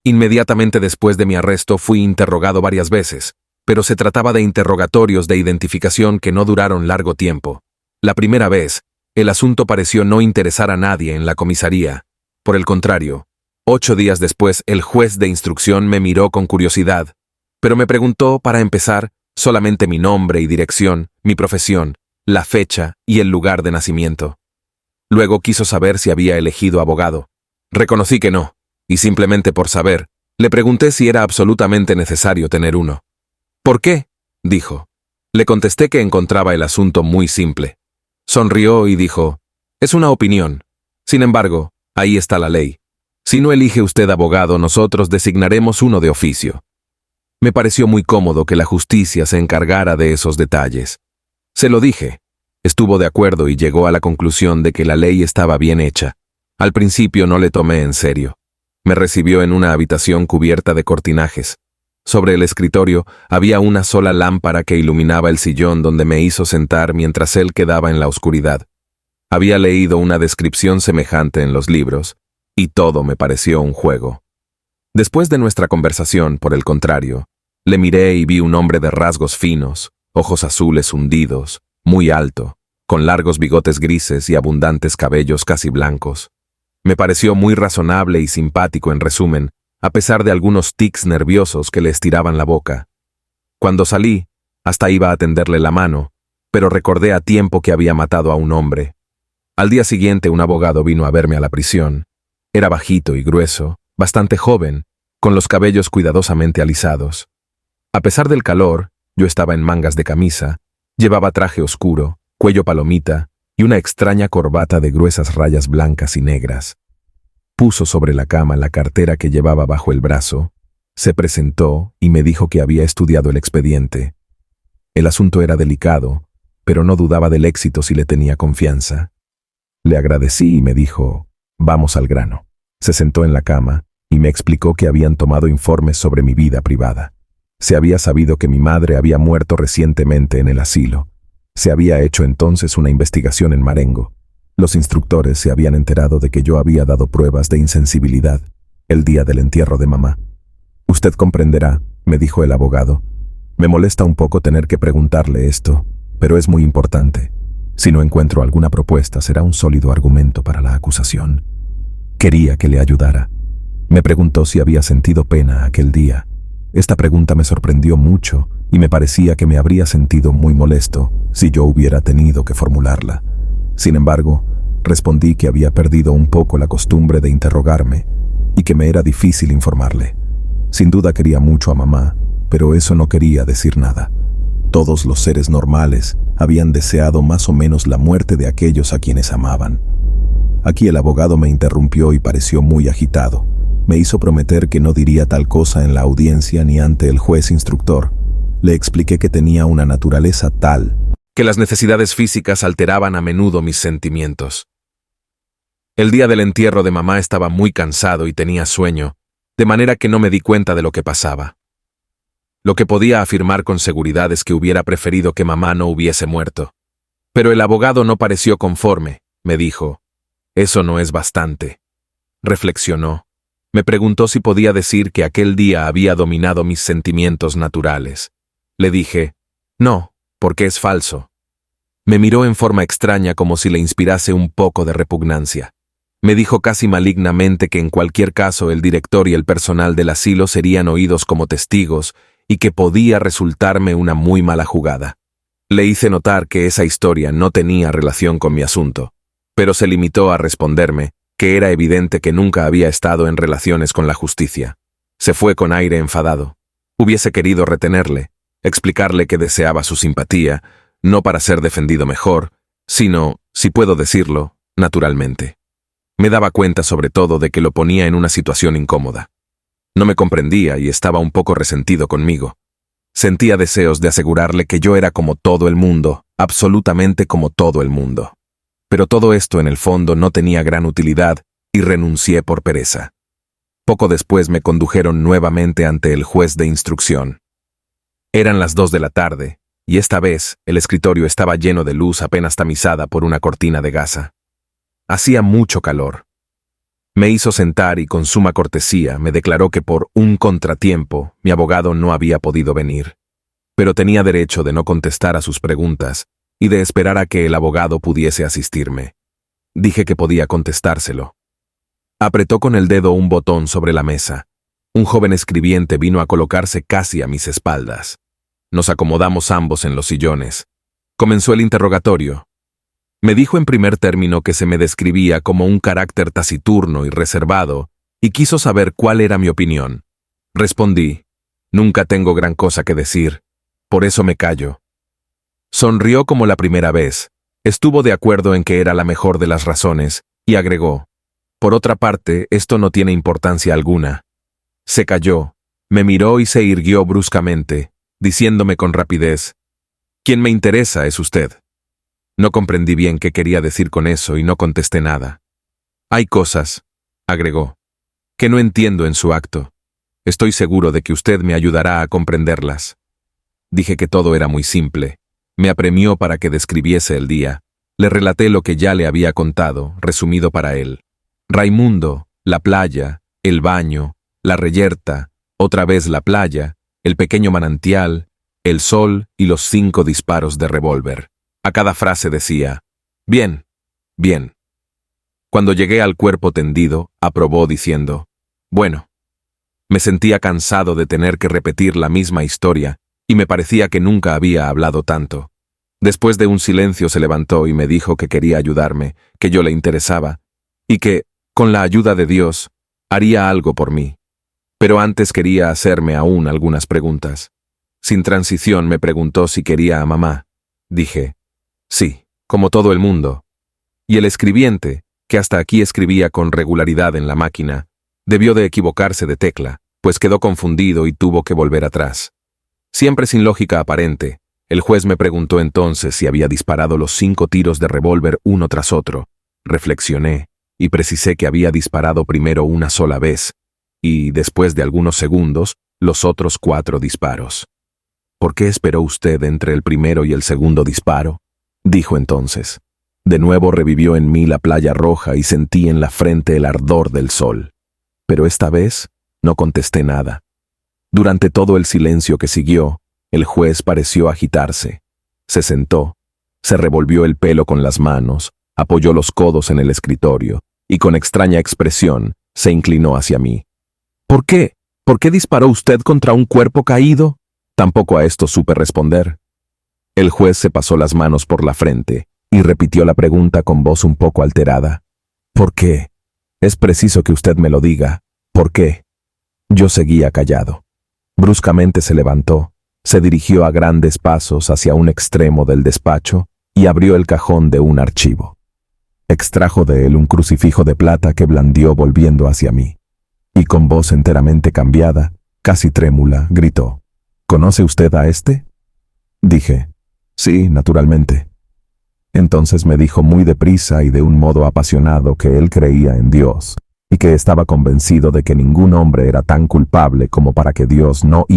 Inmediatamente después de mi arresto fui interrogado varias veces, pero se trataba de interrogatorios de identificación que no duraron largo tiempo. La primera vez, el asunto pareció no interesar a nadie en la comisaría. Por el contrario, 8 días después el juez de instrucción me miró con curiosidad, pero me preguntó, para empezar, solamente mi nombre y dirección, mi profesión, la fecha y el lugar de nacimiento. Luego quiso saber si había elegido abogado. Reconocí que no, y simplemente por saber, le pregunté si era absolutamente necesario tener uno. ¿Por qué?, dijo. Le contesté que encontraba el asunto muy simple. Sonrió y dijo, es una opinión. Sin embargo, ahí está la ley. Si no elige usted abogado, nosotros designaremos uno de oficio. Me pareció muy cómodo que la justicia se encargara de esos detalles. Se lo dije. Estuvo de acuerdo y llegó a la conclusión de que la ley estaba bien hecha. Al principio no le tomé en serio. Me recibió en una habitación cubierta de cortinajes. Sobre el escritorio había una sola lámpara que iluminaba el sillón donde me hizo sentar mientras él quedaba en la oscuridad. Había leído una descripción semejante en los libros, y todo me pareció un juego. Después de nuestra conversación, por el contrario, le miré y vi un hombre de rasgos finos, ojos azules hundidos, muy alto, con largos bigotes grises y abundantes cabellos casi blancos. Me pareció muy razonable y simpático en resumen, a pesar de algunos tics nerviosos que le estiraban la boca. Cuando salí, hasta iba a tenderle la mano, pero recordé a tiempo que había matado a un hombre. Al día siguiente un abogado vino a verme a la prisión. Era bajito y grueso, bastante joven, con los cabellos cuidadosamente alisados. A pesar del calor, yo estaba en mangas de camisa, llevaba traje oscuro, cuello palomita y una extraña corbata de gruesas rayas blancas y negras. Puso sobre la cama la cartera que llevaba bajo el brazo, se presentó y me dijo que había estudiado el expediente. El asunto era delicado, pero no dudaba del éxito si le tenía confianza. Le agradecí y me dijo, vamos al grano. Se sentó en la cama y me explicó que habían tomado informes sobre mi vida privada. Se había sabido que mi madre había muerto recientemente en el asilo. Se había hecho entonces una investigación en Marengo. Los instructores se habían enterado de que yo había dado pruebas de insensibilidad el día del entierro de mamá. Usted comprenderá, me dijo el abogado. Me molesta un poco tener que preguntarle esto, pero es muy importante. Si no encuentro alguna propuesta, será un sólido argumento para la acusación. Quería que le ayudara. Me preguntó si había sentido pena aquel día. Esta pregunta me sorprendió mucho y me parecía que me habría sentido muy molesto si yo hubiera tenido que formularla. Sin embargo, respondí que había perdido un poco la costumbre de interrogarme y que me era difícil informarle. Sin duda quería mucho a mamá, pero eso no quería decir nada. Todos los seres normales habían deseado más o menos la muerte de aquellos a quienes amaban. Aquí el abogado me interrumpió y pareció muy agitado. Me hizo prometer que no diría tal cosa en la audiencia ni ante el juez instructor. Le expliqué que tenía una naturaleza tal que las necesidades físicas alteraban a menudo mis sentimientos. El día del entierro de mamá estaba muy cansado y tenía sueño, de manera que no me di cuenta de lo que pasaba. Lo que podía afirmar con seguridad es que hubiera preferido que mamá no hubiese muerto. Pero el abogado no pareció conforme, me dijo. Eso no es bastante. Reflexionó. Me preguntó si podía decir que aquel día había dominado mis sentimientos naturales. Le dije, no, porque es falso. Me miró en forma extraña como si le inspirase un poco de repugnancia. Me dijo casi malignamente que en cualquier caso el director y el personal del asilo serían oídos como testigos y que podía resultarme una muy mala jugada. Le hice notar que esa historia no tenía relación con mi asunto, pero se limitó a responderme que era evidente que nunca había estado en relaciones con la justicia. Se fue con aire enfadado. Hubiese querido retenerle, explicarle que deseaba su simpatía, no para ser defendido mejor, sino, si puedo decirlo, naturalmente. Me daba cuenta sobre todo de que lo ponía en una situación incómoda. No me comprendía y estaba un poco resentido conmigo. Sentía deseos de asegurarle que yo era como todo el mundo, absolutamente como todo el mundo. Pero todo esto en el fondo no tenía gran utilidad y renuncié por pereza. Poco después me condujeron nuevamente ante el juez de instrucción. Eran las 2 de la tarde, y esta vez el escritorio estaba lleno de luz apenas tamizada por una cortina de gasa. Hacía mucho calor. Me hizo sentar y con suma cortesía me declaró que por un contratiempo mi abogado no había podido venir, pero tenía derecho de no contestar a sus preguntas y de esperar a que el abogado pudiese asistirme. Dije que podía contestárselo. Apretó con el dedo un botón sobre la mesa. Un joven escribiente vino a colocarse casi a mis espaldas. Nos acomodamos ambos en los sillones. Comenzó el interrogatorio. Me dijo en primer término que se me describía como un carácter taciturno y reservado, y quiso saber cuál era mi opinión. Respondí, nunca tengo gran cosa que decir, por eso me callo. Sonrió como la primera vez, estuvo de acuerdo en que era la mejor de las razones, y agregó, por otra parte, esto no tiene importancia alguna. Se calló, me miró y se irguió bruscamente, diciéndome con rapidez, «Quien me interesa es usted». No comprendí bien qué quería decir con eso y no contesté nada. «Hay cosas», agregó, «que no entiendo en su acto. Estoy seguro de que usted me ayudará a comprenderlas». Dije que todo era muy simple. Me apremió para que describiese el día. Le relaté lo que ya le había contado, resumido para él. Raimundo, la playa, el baño, la reyerta, otra vez la playa, el pequeño manantial, el sol y los 5 disparos de revólver. A cada frase decía, «Bien, bien». Cuando llegué al cuerpo tendido, aprobó diciendo, «Bueno». Me sentía cansado de tener que repetir la misma historia y me parecía que nunca había hablado tanto. Después de un silencio se levantó y me dijo que quería ayudarme, que yo le interesaba, y que, con la ayuda de Dios, haría algo por mí. Pero antes quería hacerme aún algunas preguntas. Sin transición me preguntó si quería a mamá. Dije, sí, como todo el mundo. Y el escribiente, que hasta aquí escribía con regularidad en la máquina, debió de equivocarse de tecla, pues quedó confundido y tuvo que volver atrás. Siempre sin lógica aparente, el juez me preguntó entonces si había disparado los 5 tiros de revólver uno tras otro. Reflexioné y precisé que había disparado primero una sola vez, y, después de algunos segundos, los otros 4 disparos. ¿Por qué esperó usted entre el primero y el segundo disparo?, dijo entonces. De nuevo revivió en mí la playa roja y sentí en la frente el ardor del sol. Pero esta vez no contesté nada. Durante todo el silencio que siguió, el juez pareció agitarse. Se sentó, se revolvió el pelo con las manos, apoyó los codos en el escritorio y con extraña expresión se inclinó hacia mí. «¿Por qué? ¿Por qué disparó usted contra un cuerpo caído?». Tampoco a esto supe responder. El juez se pasó las manos por la frente y repitió la pregunta con voz un poco alterada. «¿Por qué? Es preciso que usted me lo diga. ¿Por qué?». Yo seguía callado. Bruscamente se levantó, se dirigió a grandes pasos hacia un extremo del despacho y abrió el cajón de un archivo. Extrajo de él un crucifijo de plata que blandió volviendo hacia mí. Y con voz enteramente cambiada, casi trémula, gritó, «¿Conoce usted a este?». Dije, «Sí, naturalmente». Entonces me dijo muy deprisa y de un modo apasionado que él creía en Dios y que estaba convencido de que ningún hombre era tan culpable como para que Dios no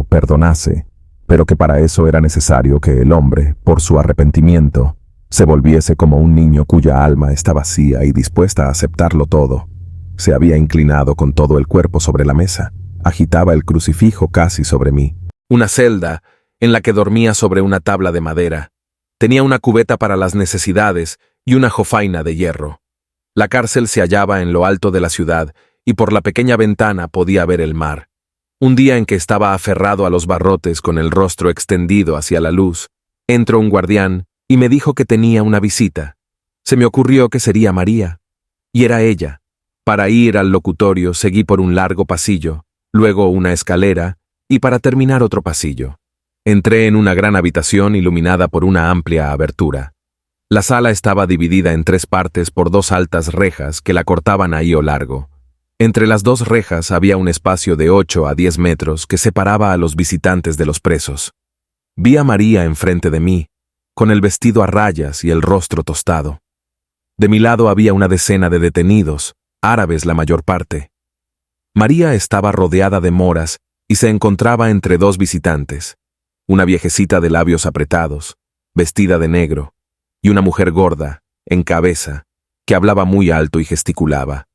perdonase, pero que para eso era necesario que el hombre, por su arrepentimiento, se volviese como un niño cuya alma está vacía y dispuesta a aceptarlo todo. Se había inclinado con todo el cuerpo sobre la mesa, agitaba el crucifijo casi sobre mí. Una celda, en la que dormía sobre una tabla de madera. Tenía una cubeta para las necesidades y una jofaina de hierro. La cárcel se hallaba en lo alto de la ciudad y por la pequeña ventana podía ver el mar. Un día en que estaba aferrado a los barrotes con el rostro extendido hacia la luz, entró un guardián y me dijo que tenía una visita. Se me ocurrió que sería María. Y era ella. Para ir al locutorio seguí por un largo pasillo, luego una escalera y para terminar otro pasillo. Entré en una gran habitación iluminada por una amplia abertura. La sala estaba dividida en 3 partes por 2 altas rejas que la cortaban a hilo largo. Entre las 2 rejas había un espacio de 8 a 10 metros que separaba a los visitantes de los presos. Vi a María enfrente de mí, con el vestido a rayas y el rostro tostado. De mi lado había una decena de detenidos, árabes la mayor parte. María estaba rodeada de moras y se encontraba entre 2 visitantes, una viejecita de labios apretados, vestida de negro, y una mujer gorda, en cabeza, que hablaba muy alto y gesticulaba.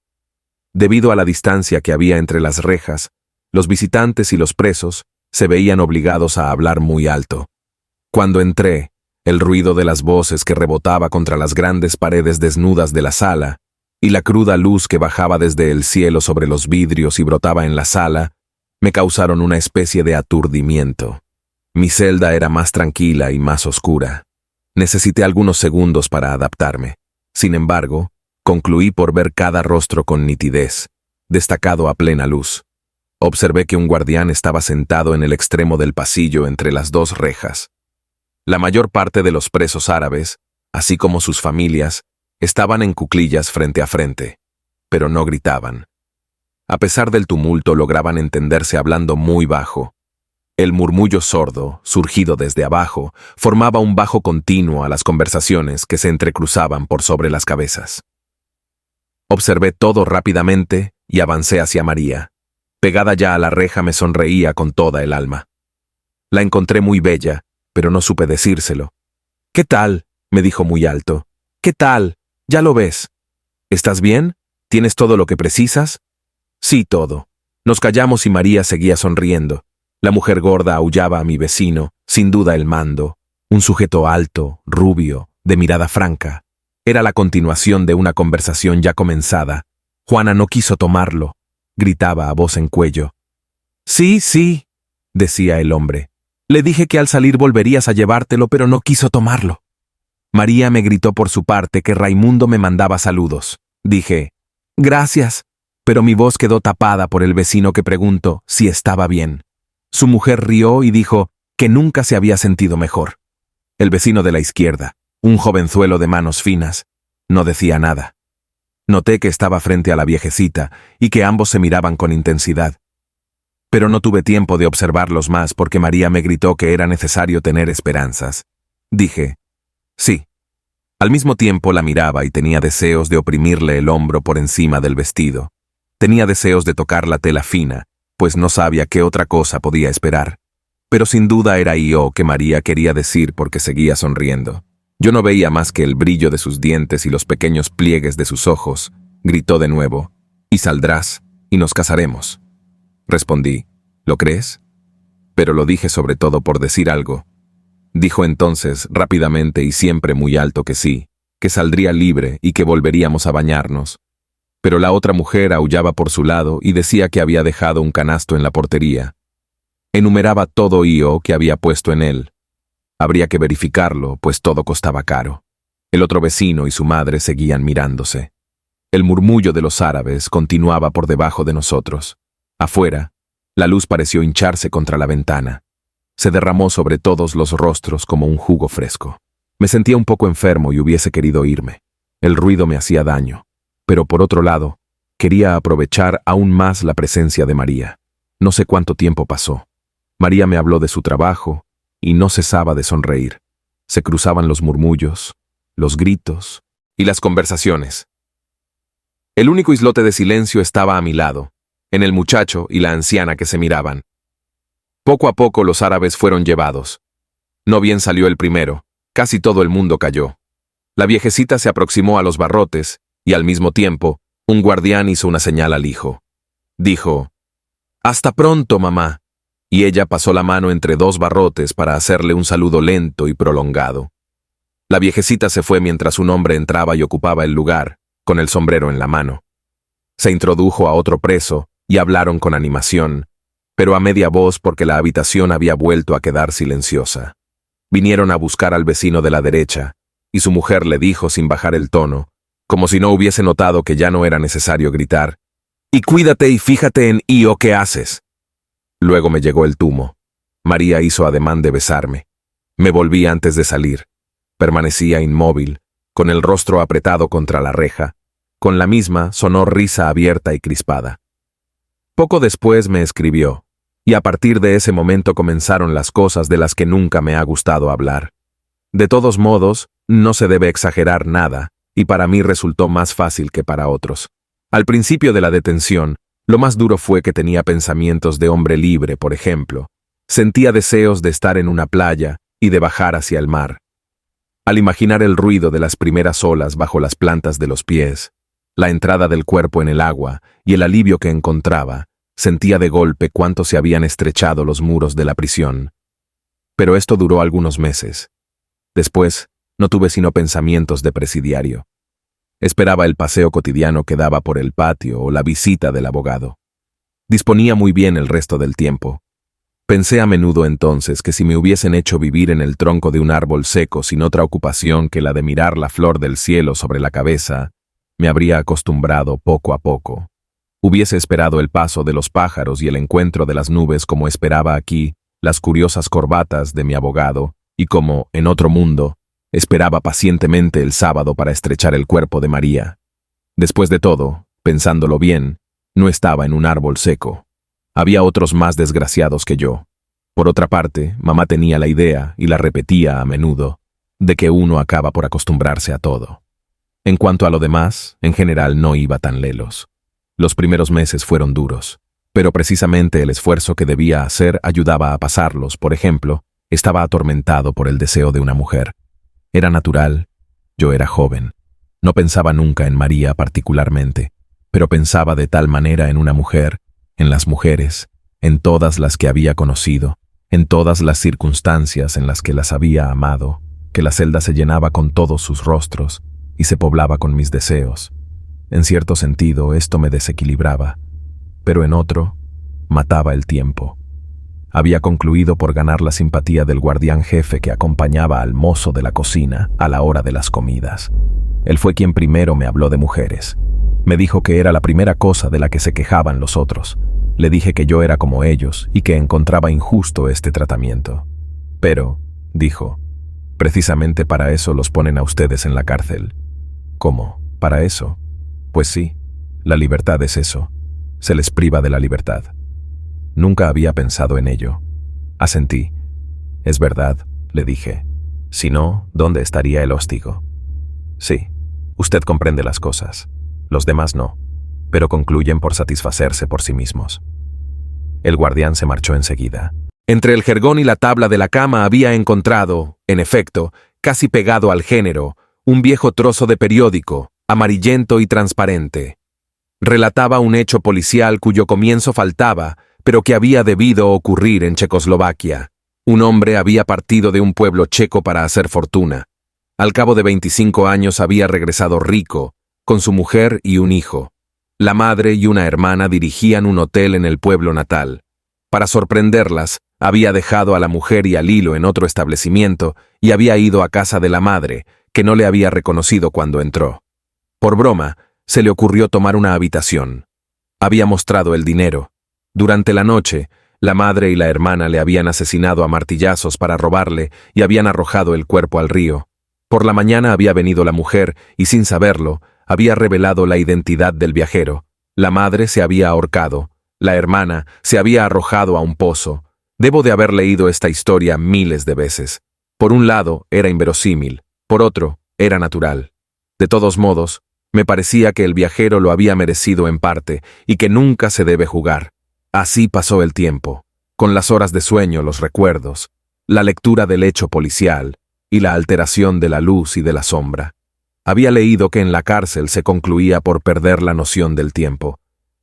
Debido a la distancia que había entre las rejas, los visitantes y los presos se veían obligados a hablar muy alto. Cuando entré, el ruido de las voces que rebotaba contra las grandes paredes desnudas de la sala y la cruda luz que bajaba desde el cielo sobre los vidrios y brotaba en la sala, me causaron una especie de aturdimiento. Mi celda era más tranquila y más oscura. Necesité algunos segundos para adaptarme. Sin embargo, concluí por ver cada rostro con nitidez, destacado a plena luz. Observé que un guardián estaba sentado en el extremo del pasillo entre las dos rejas. La mayor parte de los presos árabes, así como sus familias, estaban en cuclillas frente a frente, pero no gritaban. A pesar del tumulto, lograban entenderse hablando muy bajo. El murmullo sordo, surgido desde abajo, formaba un bajo continuo a las conversaciones que se entrecruzaban por sobre las cabezas. Observé todo rápidamente y avancé hacia María. Pegada ya a la reja me sonreía con toda el alma. La encontré muy bella, pero no supe decírselo. «¿Qué tal?», me dijo muy alto. «¿Qué tal? Ya lo ves. ¿Estás bien? ¿Tienes todo lo que precisas?» «Sí, todo». Nos callamos y María seguía sonriendo. La mujer gorda aullaba a mi vecino, sin duda el mando, un sujeto alto, rubio, de mirada franca. Era la continuación de una conversación ya comenzada. Juana no quiso tomarlo, gritaba a voz en cuello. «Sí, sí», decía el hombre. «Le dije que al salir volverías a llevártelo, pero no quiso tomarlo». María me gritó por su parte que Raimundo me mandaba saludos. Dije, «Gracias», pero mi voz quedó tapada por el vecino que preguntó si estaba bien. Su mujer rió y dijo que nunca se había sentido mejor. El vecino de la izquierda, un jovenzuelo de manos finas, no decía nada. Noté que estaba frente a la viejecita y que ambos se miraban con intensidad. Pero no tuve tiempo de observarlos más porque María me gritó que era necesario tener esperanzas. Dije, «Sí». Al mismo tiempo la miraba y tenía deseos de oprimirle el hombro por encima del vestido. Tenía deseos de tocar la tela fina, pues no sabía qué otra cosa podía esperar. Pero sin duda era yo que María quería decir porque seguía sonriendo. Yo no veía más que el brillo de sus dientes y los pequeños pliegues de sus ojos. Gritó de nuevo, «Y saldrás, y nos casaremos». Respondí, «¿Lo crees?». Pero lo dije sobre todo por decir algo. Dijo entonces, rápidamente y siempre muy alto que sí, que saldría libre y que volveríamos a bañarnos. Pero la otra mujer aullaba por su lado y decía que había dejado un canasto en la portería. Enumeraba todo yo que había puesto en él. Habría que verificarlo, pues todo costaba caro. El otro vecino y su madre seguían mirándose. El murmullo de los árabes continuaba por debajo de nosotros. Afuera, la luz pareció hincharse contra la ventana. Se derramó sobre todos los rostros como un jugo fresco. Me sentía un poco enfermo y hubiese querido irme. El ruido me hacía daño. Pero por otro lado, quería aprovechar aún más la presencia de María. No sé cuánto tiempo pasó. María me habló de su trabajo y no cesaba de sonreír. Se cruzaban los murmullos, los gritos y las conversaciones. El único islote de silencio estaba a mi lado, en el muchacho y la anciana que se miraban. Poco a poco los árabes fueron llevados. No bien salió el primero, casi todo el mundo cayó. La viejecita se aproximó a los barrotes y al mismo tiempo, un guardián hizo una señal al hijo. Dijo, «Hasta pronto, mamá», y ella pasó la mano entre dos barrotes para hacerle un saludo lento y prolongado. La viejecita se fue mientras un hombre entraba y ocupaba el lugar, con el sombrero en la mano. Se introdujo a otro preso y hablaron con animación, pero a media voz porque la habitación había vuelto a quedar silenciosa. Vinieron a buscar al vecino de la derecha, y su mujer le dijo sin bajar el tono, como si no hubiese notado que ya no era necesario gritar, «Y cuídate y fíjate en Io qué haces». Luego me llegó el tumo. María hizo ademán de besarme. Me volví antes de salir. Permanecía inmóvil, con el rostro apretado contra la reja. Con la misma sonó risa abierta y crispada. Poco después me escribió, y a partir de ese momento comenzaron las cosas de las que nunca me ha gustado hablar. De todos modos, no se debe exagerar nada, y para mí resultó más fácil que para otros. Al principio de la detención, lo más duro fue que tenía pensamientos de hombre libre, por ejemplo. Sentía deseos de estar en una playa y de bajar hacia el mar. Al imaginar el ruido de las primeras olas bajo las plantas de los pies, La entrada del cuerpo en el agua y el alivio que encontraba, sentía de golpe cuánto se habían estrechado los muros de la prisión. Pero esto duró algunos meses. Después, no tuve sino pensamientos de presidiario. Esperaba el paseo cotidiano que daba por el patio o la visita del abogado. Disponía muy bien el resto del tiempo. Pensé a menudo entonces que si me hubiesen hecho vivir en el tronco de un árbol seco sin otra ocupación que la de mirar la flor del cielo sobre la cabeza, me habría acostumbrado poco a poco. Hubiese esperado el paso de los pájaros y el encuentro de las nubes como esperaba aquí las curiosas corbatas de mi abogado y como, en otro mundo, esperaba pacientemente el sábado para estrechar el cuerpo de María. Después de todo, pensándolo bien, no estaba en un árbol seco. Había otros más desgraciados que yo. Por otra parte, mamá tenía la idea, y la repetía a menudo, de que uno acaba por acostumbrarse a todo. En cuanto a lo demás, en general no iba tan lelos. Los primeros meses fueron duros, pero precisamente el esfuerzo que debía hacer ayudaba a pasarlos. Por ejemplo, estaba atormentado por el deseo de una mujer. Era natural, yo era joven. No pensaba nunca en María particularmente, pero pensaba de tal manera en una mujer, en las mujeres, en todas las que había conocido, en todas las circunstancias en las que las había amado, que la celda se llenaba con todos sus rostros y se poblaba con mis deseos. En cierto sentido, esto me desequilibraba, pero en otro, mataba el tiempo. Había concluido por ganar la simpatía del guardián jefe que acompañaba al mozo de la cocina a la hora de las comidas. Él fue quien primero me habló de mujeres. Me dijo que era la primera cosa de la que se quejaban los otros. Le dije que yo era como ellos y que encontraba injusto este tratamiento. Pero, dijo, precisamente para eso los ponen a ustedes en la cárcel. ¿Cómo? ¿Para eso? Pues sí, la libertad es eso. Se les priva de la libertad. Nunca había pensado en ello. Asentí. Es verdad, le dije. Si no, ¿dónde estaría el hóstigo? Sí, usted comprende las cosas. Los demás no, pero concluyen por satisfacerse por sí mismos. El guardián se marchó enseguida. Entre el jergón y la tabla de la cama había encontrado, en efecto, casi pegado al género, un viejo trozo de periódico, amarillento y transparente. Relataba un hecho policial cuyo comienzo faltaba, pero que había debido ocurrir en Checoslovaquia. Un hombre había partido de un pueblo checo para hacer fortuna. Al cabo de 25 años había regresado rico, con su mujer y un hijo. La madre y una hermana dirigían un hotel en el pueblo natal. Para sorprenderlas, había dejado a la mujer y al hilo en otro establecimiento y había ido a casa de la madre, que no le había reconocido cuando entró. Por broma, se le ocurrió tomar una habitación. Había mostrado el dinero. Durante la noche, la madre y la hermana le habían asesinado a martillazos para robarle y habían arrojado el cuerpo al río. Por la mañana había venido la mujer y, sin saberlo, había revelado la identidad del viajero. La madre se había ahorcado, la hermana se había arrojado a un pozo. Debo de haber leído esta historia miles de veces. Por un lado, era inverosímil, por otro, era natural. De todos modos, me parecía que el viajero lo había merecido en parte y que nunca se debe jugar. Así pasó el tiempo, con las horas de sueño, los recuerdos, la lectura del hecho policial y la alteración de la luz y de la sombra. Había leído que en la cárcel se concluía por perder la noción del tiempo,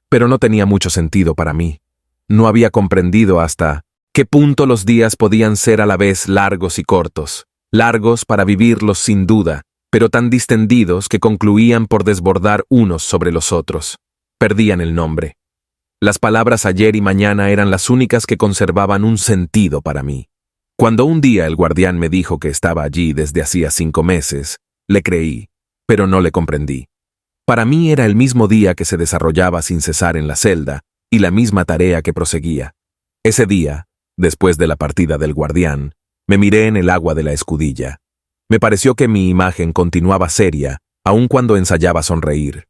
pero no tenía mucho sentido para mí. No había comprendido hasta qué punto los días podían ser a la vez largos y cortos, largos para vivirlos sin duda, pero tan distendidos que concluían por desbordar unos sobre los otros. Perdían el nombre. Las palabras ayer y mañana eran las únicas que conservaban un sentido para mí. Cuando un día el guardián me dijo que estaba allí desde hacía 5 meses, le creí, pero no le comprendí. Para mí era el mismo día que se desarrollaba sin cesar en la celda y la misma tarea que proseguía. Ese día, después de la partida del guardián, me miré en el agua de la escudilla. Me pareció que mi imagen continuaba seria, aun cuando ensayaba sonreír.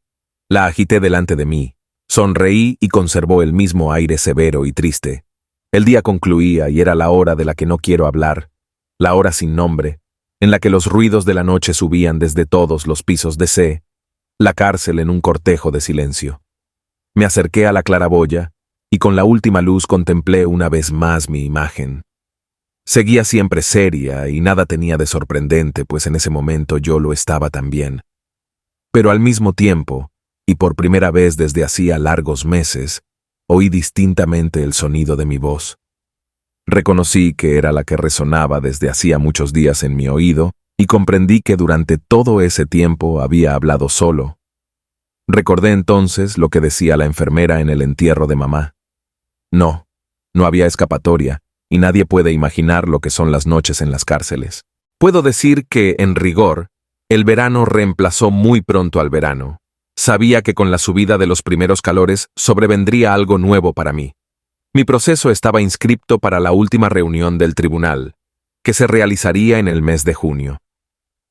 La agité delante de mí, sonreí y conservó el mismo aire severo y triste. El día concluía y era la hora de la que no quiero hablar, la hora sin nombre, en la que los ruidos de la noche subían desde todos los pisos de C, la cárcel en un cortejo de silencio. Me acerqué a la claraboya y con la última luz contemplé una vez más mi imagen. Seguía siempre seria y nada tenía de sorprendente, pues en ese momento yo lo estaba también. Pero al mismo tiempo, y por primera vez desde hacía largos meses, oí distintamente el sonido de mi voz. Reconocí que era la que resonaba desde hacía muchos días en mi oído y comprendí que durante todo ese tiempo había hablado solo. Recordé entonces lo que decía la enfermera en el entierro de mamá. No había escapatoria, y nadie puede imaginar lo que son las noches en las cárceles. Puedo decir que, en rigor, el verano reemplazó muy pronto al verano. Sabía que con la subida de los primeros calores sobrevendría algo nuevo para mí. Mi proceso estaba inscripto para la última reunión del tribunal, que se realizaría en el mes de junio.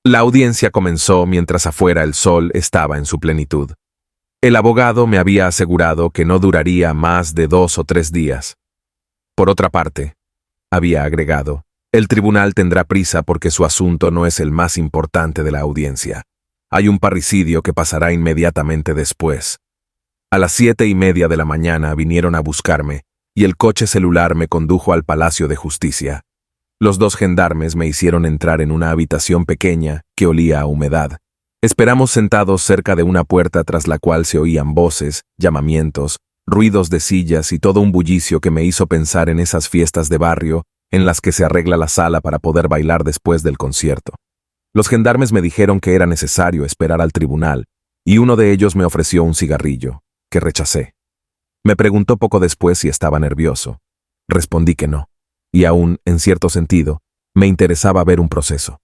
La audiencia comenzó mientras afuera el sol estaba en su plenitud. El abogado me había asegurado que no duraría más de 2 o 3 días. Por otra parte, había agregado, el tribunal tendrá prisa porque su asunto no es el más importante de la audiencia. Hay un parricidio que pasará inmediatamente después. A las 7:30 de la mañana vinieron a buscarme, y el coche celular me condujo al Palacio de Justicia. Los 2 gendarmes me hicieron entrar en una habitación pequeña que olía a humedad. Esperamos sentados cerca de una puerta tras la cual se oían voces, llamamientos, ruidos de sillas y todo un bullicio que me hizo pensar en esas fiestas de barrio en las que se arregla la sala para poder bailar después del concierto. Los gendarmes me dijeron que era necesario esperar al tribunal, y uno de ellos me ofreció un cigarrillo, que rechacé. Me preguntó poco después si estaba nervioso. Respondí que no, y aún, en cierto sentido, me interesaba ver un proceso.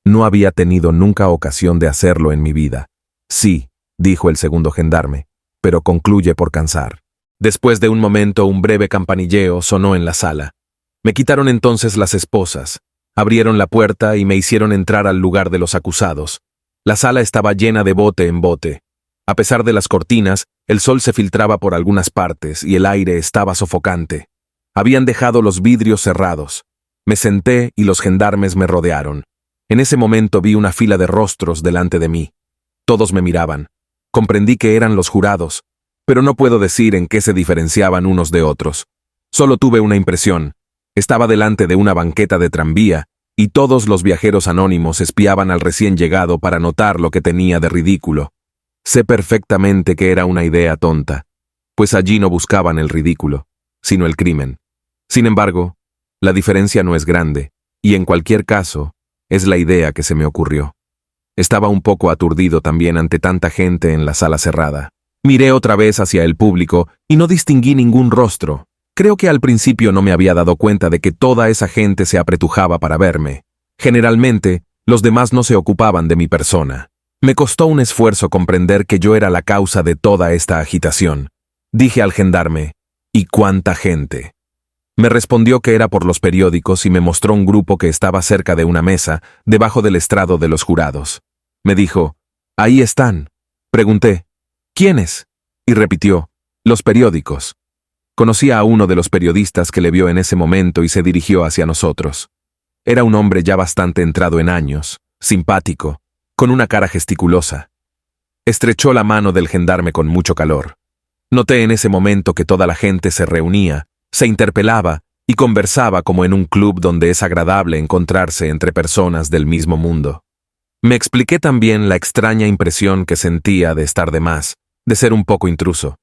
No había tenido nunca ocasión de hacerlo en mi vida. Sí, dijo el segundo gendarme, pero concluye por cansar. Después de un momento, un breve campanilleo sonó en la sala. Me quitaron entonces las esposas, abrieron la puerta y me hicieron entrar al lugar de los acusados. La sala estaba llena de bote en bote. A pesar de las cortinas, el sol se filtraba por algunas partes y el aire estaba sofocante. Habían dejado los vidrios cerrados. Me senté y los gendarmes me rodearon. En ese momento vi una fila de rostros delante de mí. Todos me miraban. Comprendí que eran los jurados, pero no puedo decir en qué se diferenciaban unos de otros. Solo tuve una impresión. Estaba delante de una banqueta de tranvía y todos los viajeros anónimos espiaban al recién llegado para notar lo que tenía de ridículo. Sé perfectamente que era una idea tonta, pues allí no buscaban el ridículo, sino el crimen. Sin embargo, la diferencia no es grande, y en cualquier caso, es la idea que se me ocurrió. Estaba un poco aturdido también ante tanta gente en la sala cerrada. Miré otra vez hacia el público y no distinguí ningún rostro. Creo que al principio no me había dado cuenta de que toda esa gente se apretujaba para verme. Generalmente, los demás no se ocupaban de mi persona. Me costó un esfuerzo comprender que yo era la causa de toda esta agitación. Dije al gendarme, ¿y cuánta gente? Me respondió que era por los periódicos y me mostró un grupo que estaba cerca de una mesa, debajo del estrado de los jurados. Me dijo, «Ahí están». Pregunté, «¿Quiénes?» Y repitió, «Los periódicos». Conocía a uno de los periodistas que le vio en ese momento y se dirigió hacia nosotros. Era un hombre ya bastante entrado en años, simpático, con una cara gesticulosa. Estrechó la mano del gendarme con mucho calor. Noté en ese momento que toda la gente se reunía, se interpelaba y conversaba como en un club donde es agradable encontrarse entre personas del mismo mundo. Me expliqué también la extraña impresión que sentía de estar de más, de ser un poco intruso.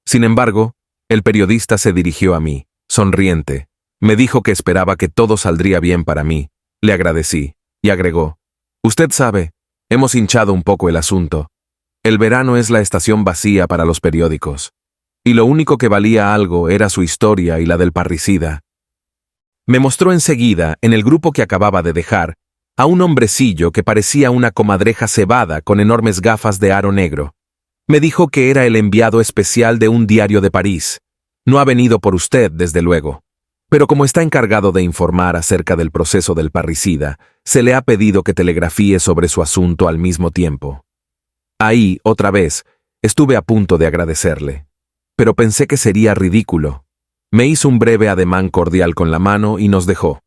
Sin embargo, el periodista se dirigió a mí, sonriente. Me dijo que esperaba que todo saldría bien para mí. Le agradecí, y agregó, «Usted sabe, hemos hinchado un poco el asunto. El verano es la estación vacía para los periódicos. Y lo único que valía algo era su historia y la del parricida». Me mostró enseguida, en el grupo que acababa de dejar, a un hombrecillo que parecía una comadreja cebada con enormes gafas de aro negro. Me dijo que era el enviado especial de un diario de París. No ha venido por usted, desde luego. Pero como está encargado de informar acerca del proceso del parricida, se le ha pedido que telegrafíe sobre su asunto al mismo tiempo. Ahí, otra vez, estuve a punto de agradecerle. Pero pensé que sería ridículo. Me hizo un breve ademán cordial con la mano y nos dejó.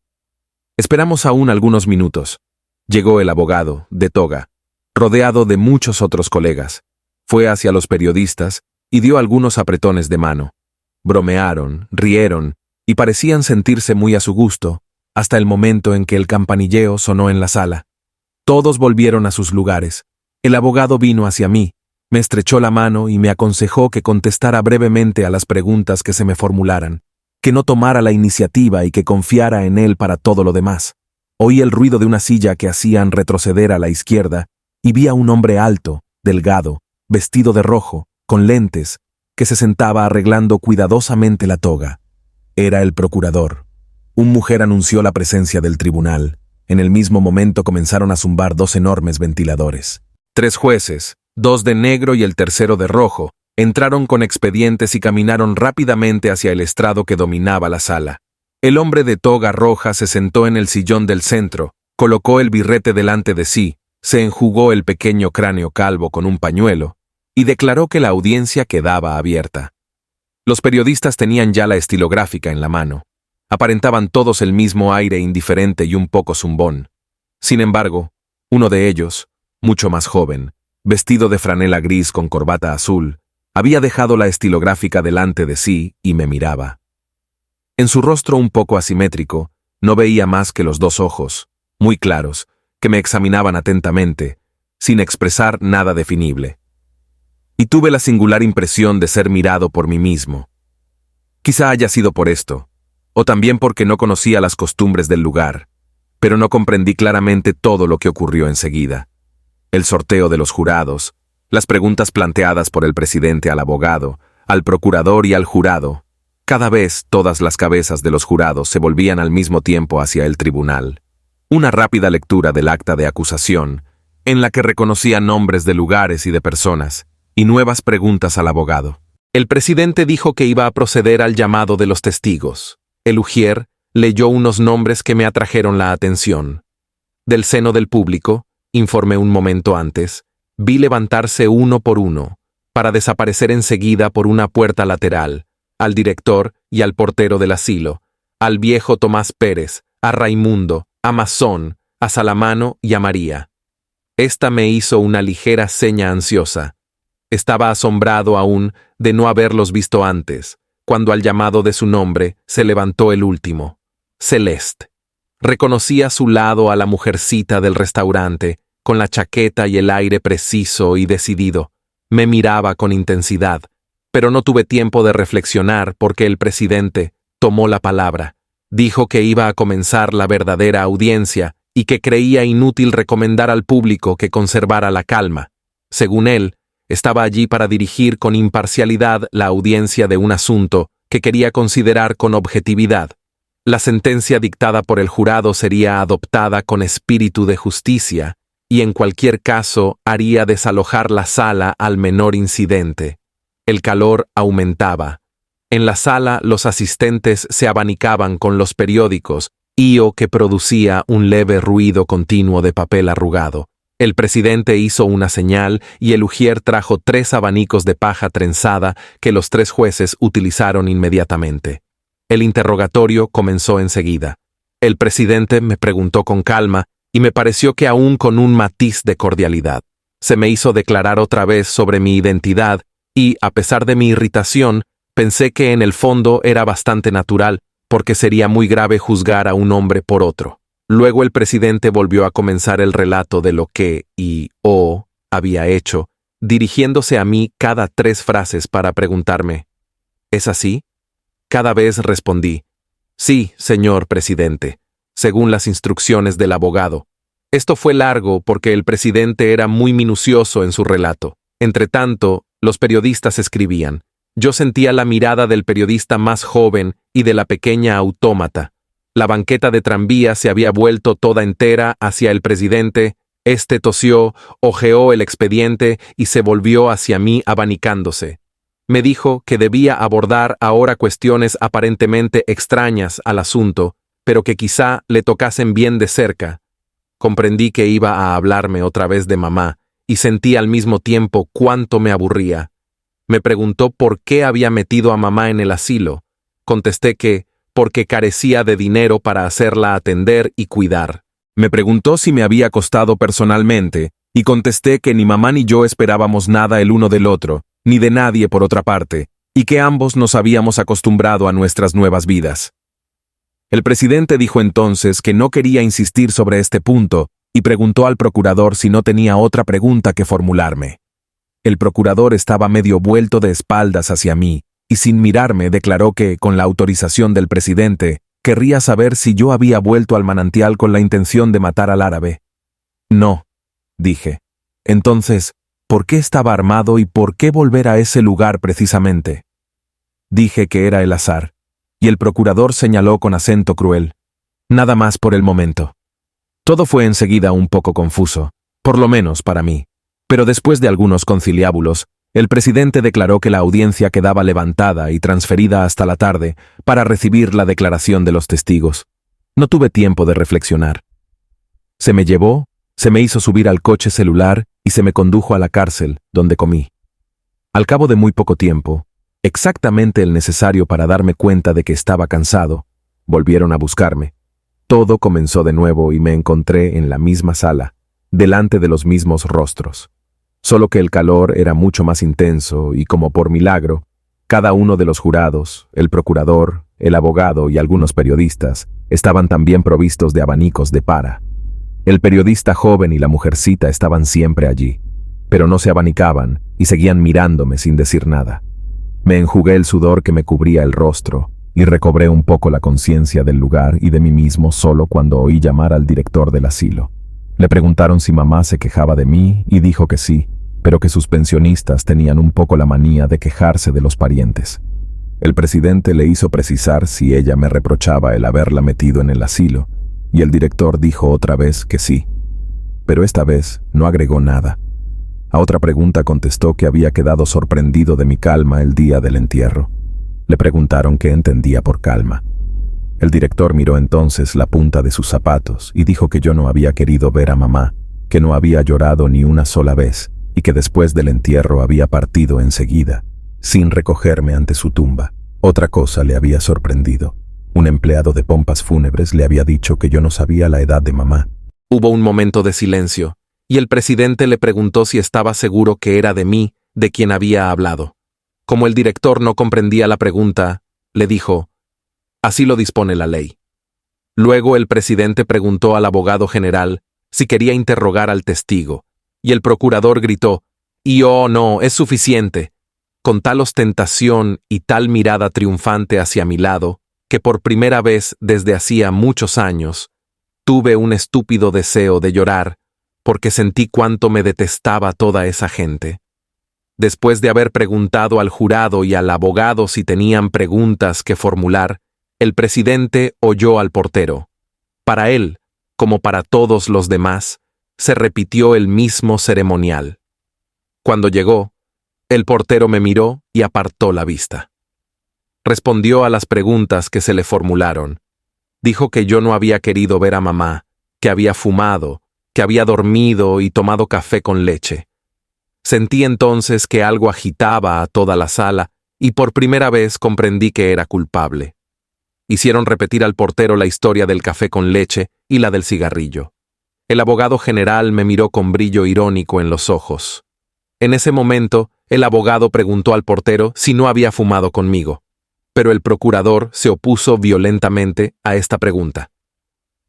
Esperamos aún algunos minutos. Llegó el abogado, de toga, rodeado de muchos otros colegas. Fue hacia los periodistas y dio algunos apretones de mano. Bromearon, rieron y parecían sentirse muy a su gusto, hasta el momento en que el campanilleo sonó en la sala. Todos volvieron a sus lugares. El abogado vino hacia mí, Me estrechó la mano y me aconsejó que contestara brevemente a las preguntas que se me formularan, que no tomara la iniciativa y que confiara en él para todo lo demás. Oí el ruido de una silla que hacían retroceder a la izquierda y vi a un hombre alto, delgado, vestido de rojo, con lentes, que se sentaba arreglando cuidadosamente la toga. Era el procurador. Un mujer anunció la presencia del tribunal. En el mismo momento comenzaron a zumbar 2 enormes ventiladores. 3 jueces, 2 de negro y el tercero de rojo, entraron con expedientes y caminaron rápidamente hacia el estrado que dominaba la sala. El hombre de toga roja se sentó en el sillón del centro, colocó el birrete delante de sí, se enjugó el pequeño cráneo calvo con un pañuelo y declaró que la audiencia quedaba abierta. Los periodistas tenían ya la estilográfica en la mano. Aparentaban todos el mismo aire indiferente y un poco zumbón. Sin embargo, uno de ellos, mucho más joven, vestido de franela gris con corbata azul, había dejado la estilográfica delante de sí y me miraba. En su rostro un poco asimétrico, no veía más que los 2 ojos, muy claros, que me examinaban atentamente, sin expresar nada definible. Y tuve la singular impresión de ser mirado por mí mismo. Quizá haya sido por esto, o también porque no conocía las costumbres del lugar, pero no comprendí claramente todo lo que ocurrió enseguida. El sorteo de los jurados, las preguntas planteadas por el presidente al abogado, al procurador y al jurado. Cada vez todas las cabezas de los jurados se volvían al mismo tiempo hacia el tribunal. Una rápida lectura del acta de acusación, en la que reconocía nombres de lugares y de personas, y nuevas preguntas al abogado. El presidente dijo que iba a proceder al llamado de los testigos. El ujier leyó unos nombres que me atrajeron la atención. Del seno del público, informé un momento antes, vi levantarse uno por uno, para desaparecer enseguida por una puerta lateral, al director y al portero del asilo, al viejo Tomás Pérez, a Raimundo, a Masón, a Salamano y a María. Esta me hizo una ligera seña ansiosa. Estaba asombrado aún de no haberlos visto antes, cuando al llamado de su nombre se levantó el último, Celeste. Reconocí a su lado a la mujercita del restaurante, con la chaqueta y el aire preciso y decidido. Me miraba con intensidad, pero no tuve tiempo de reflexionar porque el presidente tomó la palabra. Dijo que iba a comenzar la verdadera audiencia y que creía inútil recomendar al público que conservara la calma. Según él, estaba allí para dirigir con imparcialidad la audiencia de un asunto que quería considerar con objetividad. La sentencia dictada por el jurado sería adoptada con espíritu de justicia y en cualquier caso haría desalojar la sala al menor incidente. El calor aumentaba. En la sala los asistentes se abanicaban con los periódicos, io que producía un leve ruido continuo de papel arrugado. El presidente hizo una señal y el ujier trajo 3 abanicos de paja trenzada que los 3 jueces utilizaron inmediatamente. El interrogatorio comenzó enseguida. El presidente me preguntó con calma y me pareció que aún con un matiz de cordialidad. Se me hizo declarar otra vez sobre mi identidad y, a pesar de mi irritación, pensé que en el fondo era bastante natural, porque sería muy grave juzgar a un hombre por otro. Luego el presidente volvió a comenzar el relato de lo que había hecho, dirigiéndose a mí cada 3 frases para preguntarme, ¿es así? Cada vez respondí, sí, señor presidente, según las instrucciones del abogado. Esto fue largo porque el presidente era muy minucioso en su relato. Entretanto, los periodistas escribían. Yo sentía la mirada del periodista más joven y de la pequeña autómata. La banqueta de tranvía se había vuelto toda entera hacia el presidente. Este tosió, hojeó el expediente y se volvió hacia mí abanicándose. Me dijo que debía abordar ahora cuestiones aparentemente extrañas al asunto, pero que quizá le tocasen bien de cerca. Comprendí que iba a hablarme otra vez de mamá y sentí al mismo tiempo cuánto me aburría. Me preguntó por qué había metido a mamá en el asilo. Contesté que porque carecía de dinero para hacerla atender y cuidar. Me preguntó si me había costado personalmente, y contesté que ni mamá ni yo esperábamos nada el uno del otro, ni de nadie por otra parte, y que ambos nos habíamos acostumbrado a nuestras nuevas vidas. El presidente dijo entonces que no quería insistir sobre este punto, y preguntó al procurador si no tenía otra pregunta que formularme. El procurador estaba medio vuelto de espaldas hacia mí, y sin mirarme declaró que, con la autorización del presidente, querría saber si yo había vuelto al manantial con la intención de matar al árabe. No, dije. Entonces, ¿por qué estaba armado y por qué volver a ese lugar precisamente? Dije que era el azar, y el procurador señaló con acento cruel. Nada más por el momento. Todo fue enseguida un poco confuso, por lo menos para mí, pero después de algunos conciliábulos, el presidente declaró que la audiencia quedaba levantada y transferida hasta la tarde para recibir la declaración de los testigos. No tuve tiempo de reflexionar. Se me llevó, se me hizo subir al coche celular y se me condujo a la cárcel, donde comí. Al cabo de muy poco tiempo, exactamente el necesario para darme cuenta de que estaba cansado, volvieron a buscarme. Todo comenzó de nuevo y me encontré en la misma sala, delante de los mismos rostros. Solo que el calor era mucho más intenso y, como por milagro, cada uno de los jurados, el procurador, el abogado y algunos periodistas estaban también provistos de abanicos de para. El periodista joven y la mujercita estaban siempre allí, pero no se abanicaban y seguían mirándome sin decir nada. Me enjugué el sudor que me cubría el rostro y recobré un poco la conciencia del lugar y de mí mismo solo cuando oí llamar al director del asilo. Le preguntaron si mamá se quejaba de mí y dijo que sí, pero que sus pensionistas tenían un poco la manía de quejarse de los parientes. El presidente le hizo precisar si ella me reprochaba el haberla metido en el asilo, y el director dijo otra vez que sí. Pero esta vez no agregó nada. A otra pregunta contestó que había quedado sorprendido de mi calma el día del entierro. Le preguntaron qué entendía por calma. El director miró entonces la punta de sus zapatos y dijo que yo no había querido ver a mamá, que no había llorado ni una sola vez y que después del entierro había partido enseguida, sin recogerme ante su tumba. Otra cosa le había sorprendido. Un empleado de pompas fúnebres le había dicho que yo no sabía la edad de mamá. Hubo un momento de silencio, y el presidente le preguntó si estaba seguro que era de mí de quien había hablado. Como el director no comprendía la pregunta, le dijo: «Así lo dispone la ley». Luego el presidente preguntó al abogado general si quería interrogar al testigo, y el procurador gritó: «Y oh no, es suficiente», con tal ostentación y tal mirada triunfante hacia mi lado, que por primera vez desde hacía muchos años, tuve un estúpido deseo de llorar, porque sentí cuánto me detestaba toda esa gente. Después de haber preguntado al jurado y al abogado si tenían preguntas que formular, el presidente oyó al portero. Para él, como para todos los demás, se repitió el mismo ceremonial. Cuando llegó, el portero me miró y apartó la vista. Respondió a las preguntas que se le formularon. Dijo que yo no había querido ver a mamá, que había fumado, que había dormido y tomado café con leche. Sentí entonces que algo agitaba a toda la sala y por primera vez comprendí que era culpable. Hicieron repetir al portero la historia del café con leche y la del cigarrillo. El abogado general me miró con brillo irónico en los ojos. En ese momento, el abogado preguntó al portero si no había fumado conmigo, pero el procurador se opuso violentamente a esta pregunta.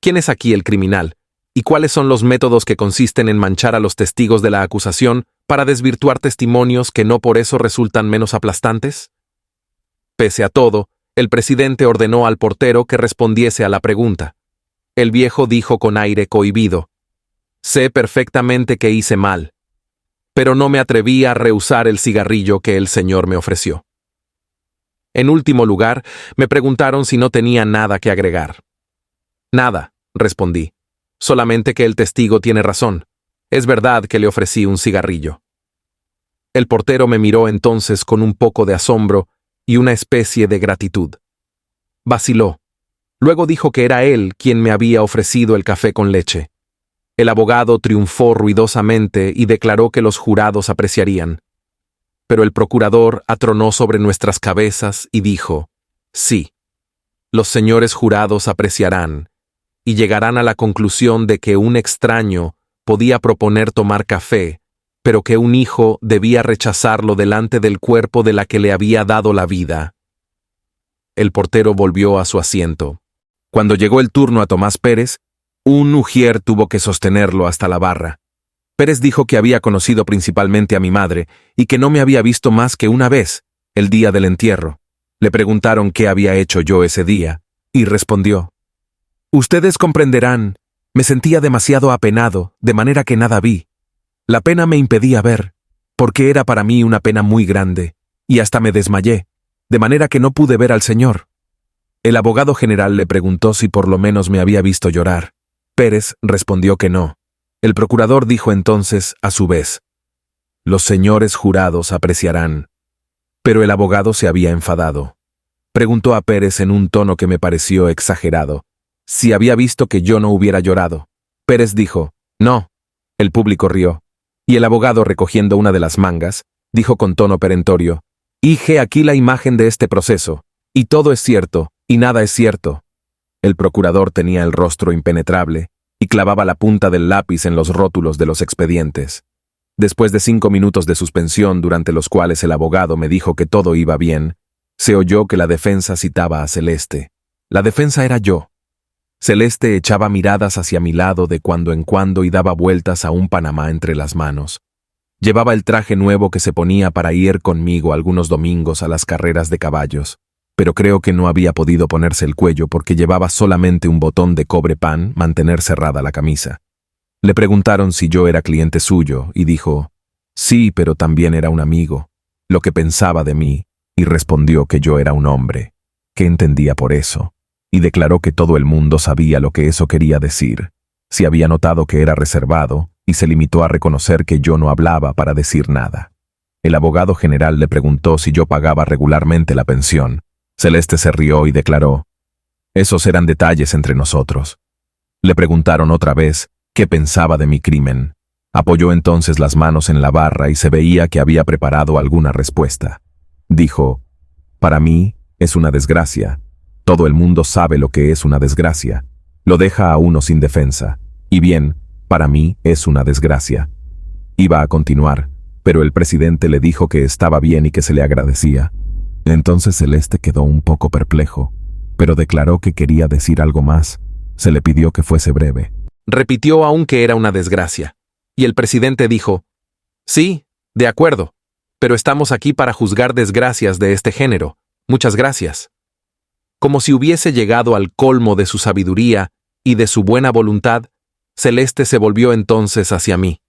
¿Quién es aquí el criminal? ¿Y cuáles son los métodos que consisten en manchar a los testigos de la acusación para desvirtuar testimonios que no por eso resultan menos aplastantes? Pese a todo, el presidente ordenó al portero que respondiese a la pregunta. El viejo dijo con aire cohibido: «Sé perfectamente que hice mal, pero no me atreví a rehusar el cigarrillo que el señor me ofreció». En último lugar, me preguntaron si no tenía nada que agregar. «Nada», respondí, «solamente que el testigo tiene razón. Es verdad que le ofrecí un cigarrillo». El portero me miró entonces con un poco de asombro y una especie de gratitud. Vaciló. Luego dijo que era él quien me había ofrecido el café con leche. El abogado triunfó ruidosamente y declaró que los jurados apreciarían. Pero el procurador atronó sobre nuestras cabezas y dijo: «Sí, los señores jurados apreciarán y llegarán a la conclusión de que un extraño podía proponer tomar café, pero que un hijo debía rechazarlo delante del cuerpo de la que le había dado la vida». El portero volvió a su asiento. Cuando llegó el turno a Tomás Pérez, un ujier tuvo que sostenerlo hasta la barra. Pérez dijo que había conocido principalmente a mi madre y que no me había visto más que una vez, el día del entierro. Le preguntaron qué había hecho yo ese día, y respondió: «Ustedes comprenderán, me sentía demasiado apenado, de manera que nada vi. La pena me impedía ver, porque era para mí una pena muy grande, y hasta me desmayé, de manera que no pude ver al señor». El abogado general le preguntó si por lo menos me había visto llorar. Pérez respondió que no. El procurador dijo entonces, a su vez: «Los señores jurados apreciarán». Pero el abogado se había enfadado. Preguntó a Pérez en un tono que me pareció exagerado si había visto que yo no hubiera llorado. Pérez dijo: «No». El público rió. Y el abogado, recogiendo una de las mangas, dijo con tono perentorio: «Y he aquí la imagen de este proceso, y todo es cierto, y nada es cierto». El procurador tenía el rostro impenetrable, y clavaba la punta del lápiz en los rótulos de los expedientes. Después de 5 minutos de suspensión, durante los cuales el abogado me dijo que todo iba bien, se oyó que la defensa citaba a Celeste. La defensa era yo. Celeste echaba miradas hacia mi lado de cuando en cuando y daba vueltas a un panamá entre las manos. Llevaba el traje nuevo que se ponía para ir conmigo algunos domingos a las carreras de caballos, pero creo que no había podido ponerse el cuello porque llevaba solamente un botón de cobre pan mantener cerrada la camisa. Le preguntaron si yo era cliente suyo y dijo: «Sí, pero también era un amigo», lo que pensaba de mí, y respondió que yo era un hombre, que entendía por eso, y declaró que todo el mundo sabía lo que eso quería decir. Si había notado que era reservado, y se limitó a reconocer que yo no hablaba para decir nada. El abogado general le preguntó si yo pagaba regularmente la pensión. Celeste se rió y declaró: «Esos eran detalles entre nosotros». Le preguntaron otra vez qué pensaba de mi crimen. Apoyó entonces las manos en la barra y se veía que había preparado alguna respuesta. Dijo: «Para mí es una desgracia. Todo el mundo sabe lo que es una desgracia. Lo deja a uno sin defensa. Y bien, para mí es una desgracia». Iba a continuar, pero el presidente le dijo que estaba bien y que se le agradecía. Entonces Celeste quedó un poco perplejo, pero declaró que quería decir algo más. Se le pidió que fuese breve. Repitió aún que era una desgracia, y el presidente dijo: «Sí, de acuerdo, pero estamos aquí para juzgar desgracias de este género. Muchas gracias». Como si hubiese llegado al colmo de su sabiduría y de su buena voluntad, Celeste se volvió entonces hacia mí.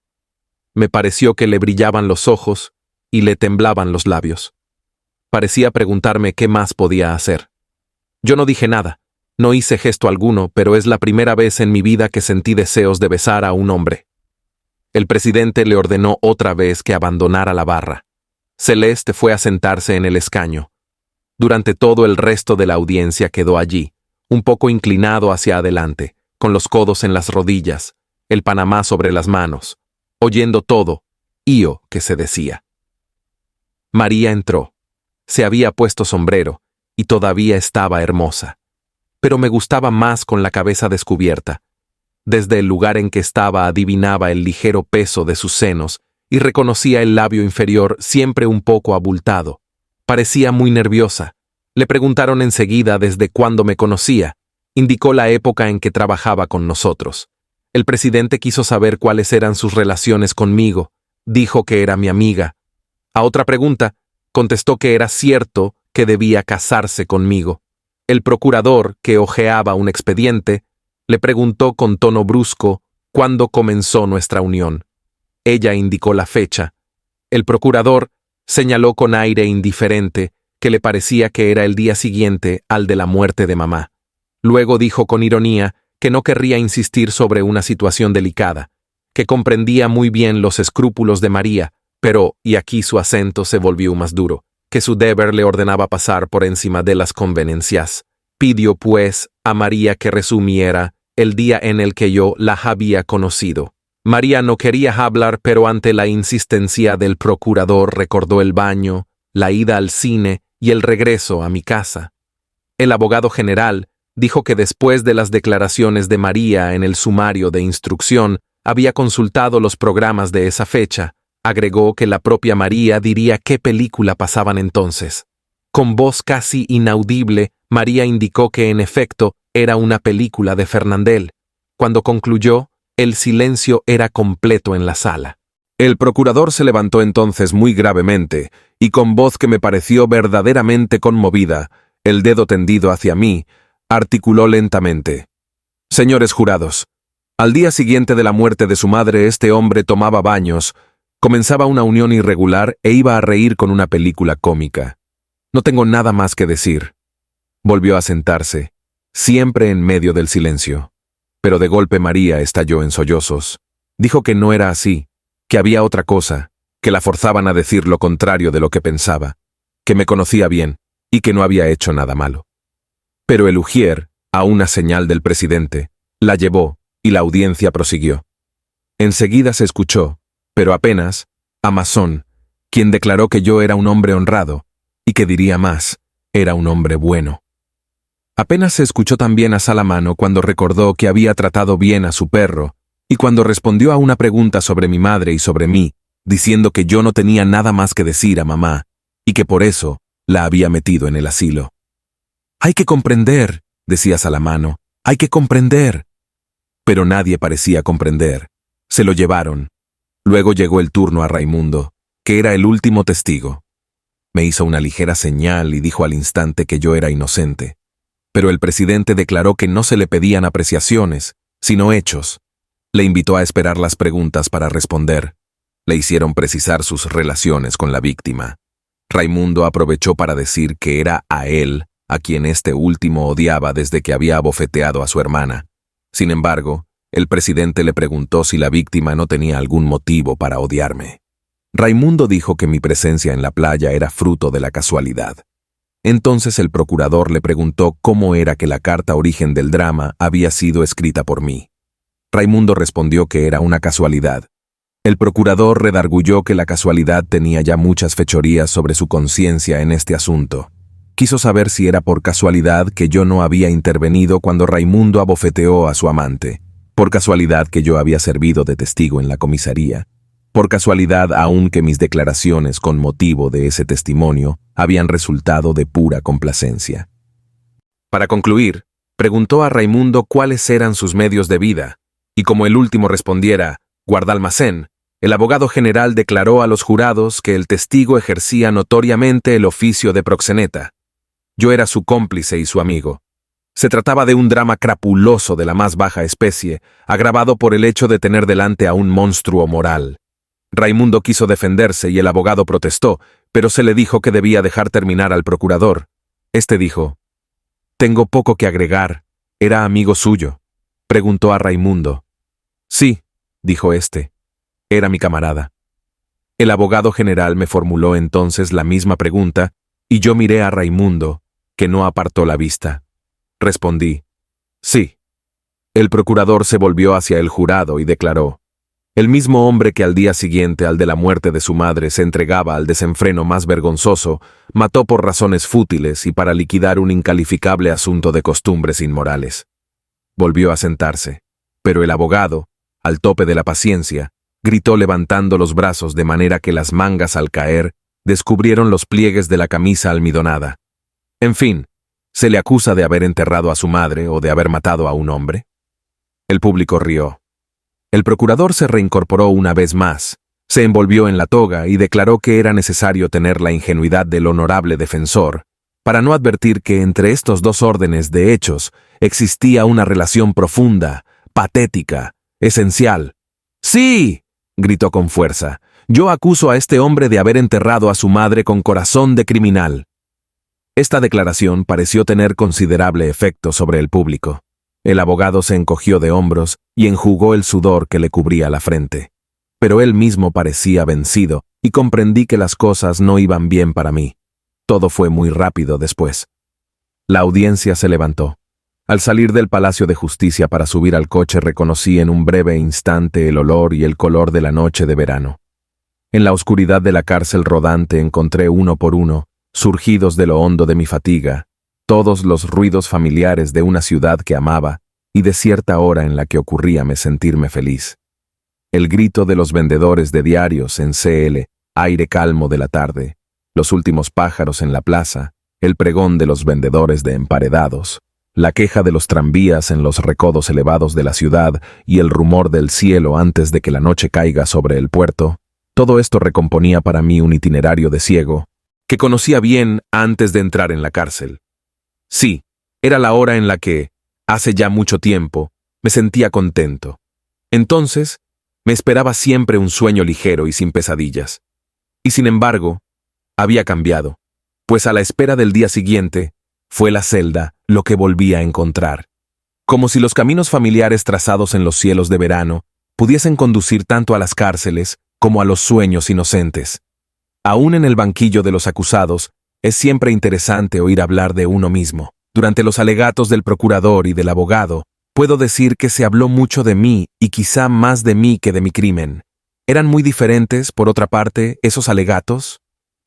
Me pareció que le brillaban los ojos y le temblaban los labios. Parecía preguntarme qué más podía hacer. Yo no dije nada, no hice gesto alguno, pero es la primera vez en mi vida que sentí deseos de besar a un hombre. El presidente le ordenó otra vez que abandonara la barra. Celeste fue a sentarse en el escaño. Durante todo el resto de la audiencia quedó allí, un poco inclinado hacia adelante, con los codos en las rodillas, el panamá sobre las manos, oyendo todo, io que se decía. María entró. Se había puesto sombrero, y todavía estaba hermosa. Pero me gustaba más con la cabeza descubierta. Desde el lugar en que estaba adivinaba el ligero peso de sus senos y reconocía el labio inferior siempre un poco abultado. Parecía muy nerviosa. Le preguntaron enseguida desde cuándo me conocía. Indicó la época en que trabajaba con nosotros. El presidente quiso saber cuáles eran sus relaciones conmigo. Dijo que era mi amiga. A otra pregunta, contestó que era cierto que debía casarse conmigo. El procurador, que hojeaba un expediente, le preguntó con tono brusco cuándo comenzó nuestra unión. Ella indicó la fecha. El procurador señaló con aire indiferente que le parecía que era el día siguiente al de la muerte de mamá. Luego dijo con ironía que no querría insistir sobre una situación delicada, que comprendía muy bien los escrúpulos de María, pero, y aquí su acento se volvió más duro, que su deber le ordenaba pasar por encima de las convenencias. Pidió, pues, a María que resumiera el día en el que yo la había conocido. María no quería hablar, pero ante la insistencia del procurador recordó el baño, la ida al cine y el regreso a mi casa. El abogado general dijo que después de las declaraciones de María en el sumario de instrucción, había consultado los programas de esa fecha. Agregó que la propia María diría qué película pasaban entonces. Con voz casi inaudible, María indicó que en efecto era una película de Fernandel. Cuando concluyó, El silencio era completo en la sala. El procurador se levantó entonces muy gravemente, y con voz que me pareció verdaderamente conmovida, el dedo tendido hacia mí, articuló lentamente: Señores jurados, al día siguiente de la muerte de su madre este hombre tomaba baños, comenzaba una unión irregular e iba a reír con una película cómica. No tengo nada más que decir. Volvió a sentarse, siempre en medio del silencio. Pero de golpe María estalló en sollozos. Dijo que no era así, que había otra cosa, que la forzaban a decir lo contrario de lo que pensaba, que me conocía bien y que no había hecho nada malo. Pero el ujier, a una señal del presidente, la llevó y la audiencia prosiguió. Enseguida se escuchó, pero apenas, a Masón, quien declaró que yo era un hombre honrado y que diría más, era un hombre bueno. Apenas se escuchó también a Salamano cuando recordó que había tratado bien a su perro y cuando respondió a una pregunta sobre mi madre y sobre mí, diciendo que yo no tenía nada más que decir a mamá y que por eso la había metido en el asilo. «Hay que comprender», decía Salamano, «hay que comprender». Pero nadie parecía comprender. Se lo llevaron. Luego llegó el turno a Raimundo, que era el último testigo. Me hizo una ligera señal y dijo al instante que yo era inocente. Pero el presidente declaró que no se le pedían apreciaciones, sino hechos. Le invitó a esperar las preguntas para responder. Le hicieron precisar sus relaciones con la víctima. Raimundo aprovechó para decir que era a él a quien este último odiaba desde que había abofeteado a su hermana. Sin embargo, el presidente le preguntó si la víctima no tenía algún motivo para odiarme. Raimundo dijo que mi presencia en la playa era fruto de la casualidad. Entonces el procurador le preguntó cómo era que la carta origen del drama había sido escrita por mí. Raimundo respondió que era una casualidad. El procurador redarguyó que la casualidad tenía ya muchas fechorías sobre su conciencia en este asunto. Quiso saber si era por casualidad que yo no había intervenido cuando Raimundo abofeteó a su amante, por casualidad que yo había servido de testigo en la comisaría, por casualidad aún que mis declaraciones con motivo de ese testimonio habían resultado de pura complacencia. Para concluir, preguntó a Raimundo cuáles eran sus medios de vida, y como el último respondiera, guardalmacén, el abogado general declaró a los jurados que el testigo ejercía notoriamente el oficio de proxeneta. Yo era su cómplice y su amigo. Se trataba de un drama crapuloso de la más baja especie, agravado por el hecho de tener delante a un monstruo moral. Raimundo quiso defenderse y el abogado protestó, pero se le dijo que debía dejar terminar al procurador. Este dijo: «Tengo poco que agregar. ¿Era amigo suyo?», preguntó a Raimundo. «Sí», dijo este. «Era mi camarada». El abogado general me formuló entonces la misma pregunta y yo miré a Raimundo, que no apartó la vista. Respondí: «Sí». El procurador se volvió hacia el jurado y declaró: «El mismo hombre que al día siguiente al de la muerte de su madre se entregaba al desenfreno más vergonzoso, mató por razones fútiles y para liquidar un incalificable asunto de costumbres inmorales». Volvió a sentarse, pero el abogado, al tope de la paciencia, gritó levantando los brazos de manera que las mangas al caer descubrieron los pliegues de la camisa almidonada. «En fin, ¿se le acusa de haber enterrado a su madre o de haber matado a un hombre?». El público rió. El procurador se reincorporó una vez más, se envolvió en la toga y declaró que era necesario tener la ingenuidad del honorable defensor para no advertir que entre estos dos órdenes de hechos existía una relación profunda, patética, esencial. «¡Sí!», gritó con fuerza, «yo acuso a este hombre de haber enterrado a su madre con corazón de criminal». Esta declaración pareció tener considerable efecto sobre el público. El abogado se encogió de hombros y enjugó el sudor que le cubría la frente. Pero él mismo parecía vencido y comprendí que las cosas no iban bien para mí. Todo fue muy rápido después. La audiencia se levantó. Al salir del Palacio de Justicia para subir al coche reconocí en un breve instante el olor y el color de la noche de verano. En la oscuridad de la cárcel rodante encontré uno por uno, surgidos de lo hondo de mi fatiga, todos los ruidos familiares de una ciudad que amaba y de cierta hora en la que ocurríame sentirme feliz. El grito de los vendedores de diarios en CL, aire calmo de la tarde, los últimos pájaros en la plaza, el pregón de los vendedores de emparedados, La queja de los tranvías en los recodos elevados de la ciudad y el rumor del cielo antes de que la noche caiga sobre el puerto, todo esto recomponía para mí un itinerario de ciego que conocía bien antes de entrar en la cárcel. Sí, era la hora en la que, hace ya mucho tiempo, me sentía contento. Entonces, me esperaba siempre un sueño ligero y sin pesadillas. Y sin embargo, había cambiado, pues a la espera del día siguiente, fue la celda lo que volví a encontrar. Como si los caminos familiares trazados en los cielos de verano pudiesen conducir tanto a las cárceles como a los sueños inocentes. Aún en el banquillo de los acusados, es siempre interesante oír hablar de uno mismo. Durante los alegatos del procurador y del abogado, puedo decir que se habló mucho de mí y quizá más de mí que de mi crimen. ¿Eran muy diferentes, por otra parte, esos alegatos?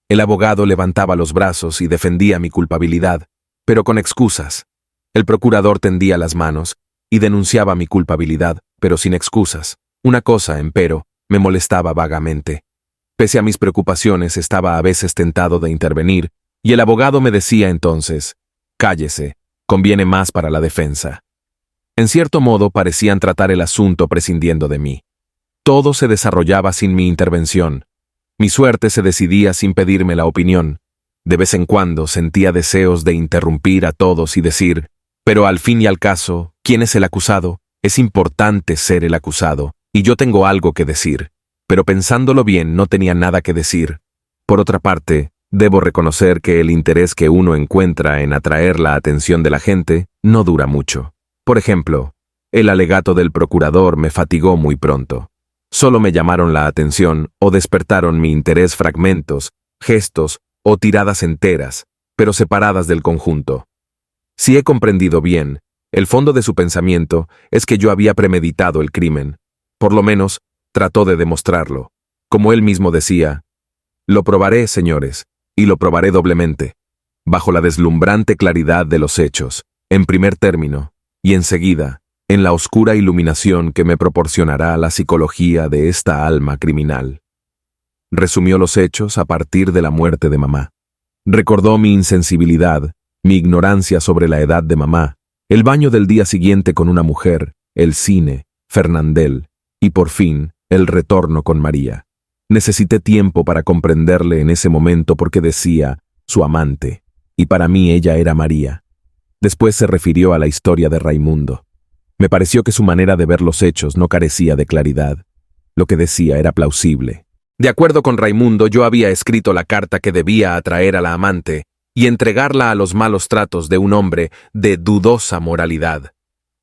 El abogado levantaba los brazos y defendía mi culpabilidad, pero con excusas. El procurador tendía las manos y denunciaba mi culpabilidad, pero sin excusas. Una cosa, empero, me molestaba vagamente. Pese a mis preocupaciones, estaba a veces tentado de intervenir, y el abogado me decía entonces: «Cállese, conviene más para la defensa». En cierto modo parecían tratar el asunto prescindiendo de mí. Todo se desarrollaba sin mi intervención. Mi suerte se decidía sin pedirme la opinión. De vez en cuando sentía deseos de interrumpir a todos y decir: «Pero al fin y al caso, ¿quién es el acusado? Es importante ser el acusado, y yo tengo algo que decir». Pero pensándolo bien, no tenía nada que decir. Por otra parte, debo reconocer que el interés que uno encuentra en atraer la atención de la gente no dura mucho. Por ejemplo, el alegato del procurador me fatigó muy pronto. Solo me llamaron la atención o despertaron mi interés fragmentos, gestos o tiradas enteras, pero separadas del conjunto. Si he comprendido bien, el fondo de su pensamiento es que yo había premeditado el crimen. Por lo menos, trató de demostrarlo. Como él mismo decía: «Lo probaré, señores, y lo probaré doblemente, bajo la deslumbrante claridad de los hechos, en primer término, y enseguida, en la oscura iluminación que me proporcionará la psicología de esta alma criminal». Resumió los hechos a partir de la muerte de mamá. Recordó mi insensibilidad, mi ignorancia sobre la edad de mamá, el baño del día siguiente con una mujer, el cine, Fernandel, y por fin, el retorno con María. Necesité tiempo para comprenderle en ese momento porque decía «su amante», y para mí ella era María. Después se refirió a la historia de Raimundo. Me pareció que su manera de ver los hechos no carecía de claridad. Lo que decía era plausible. De acuerdo con Raimundo, yo había escrito la carta que debía atraer a la amante y entregarla a los malos tratos de un hombre de dudosa moralidad.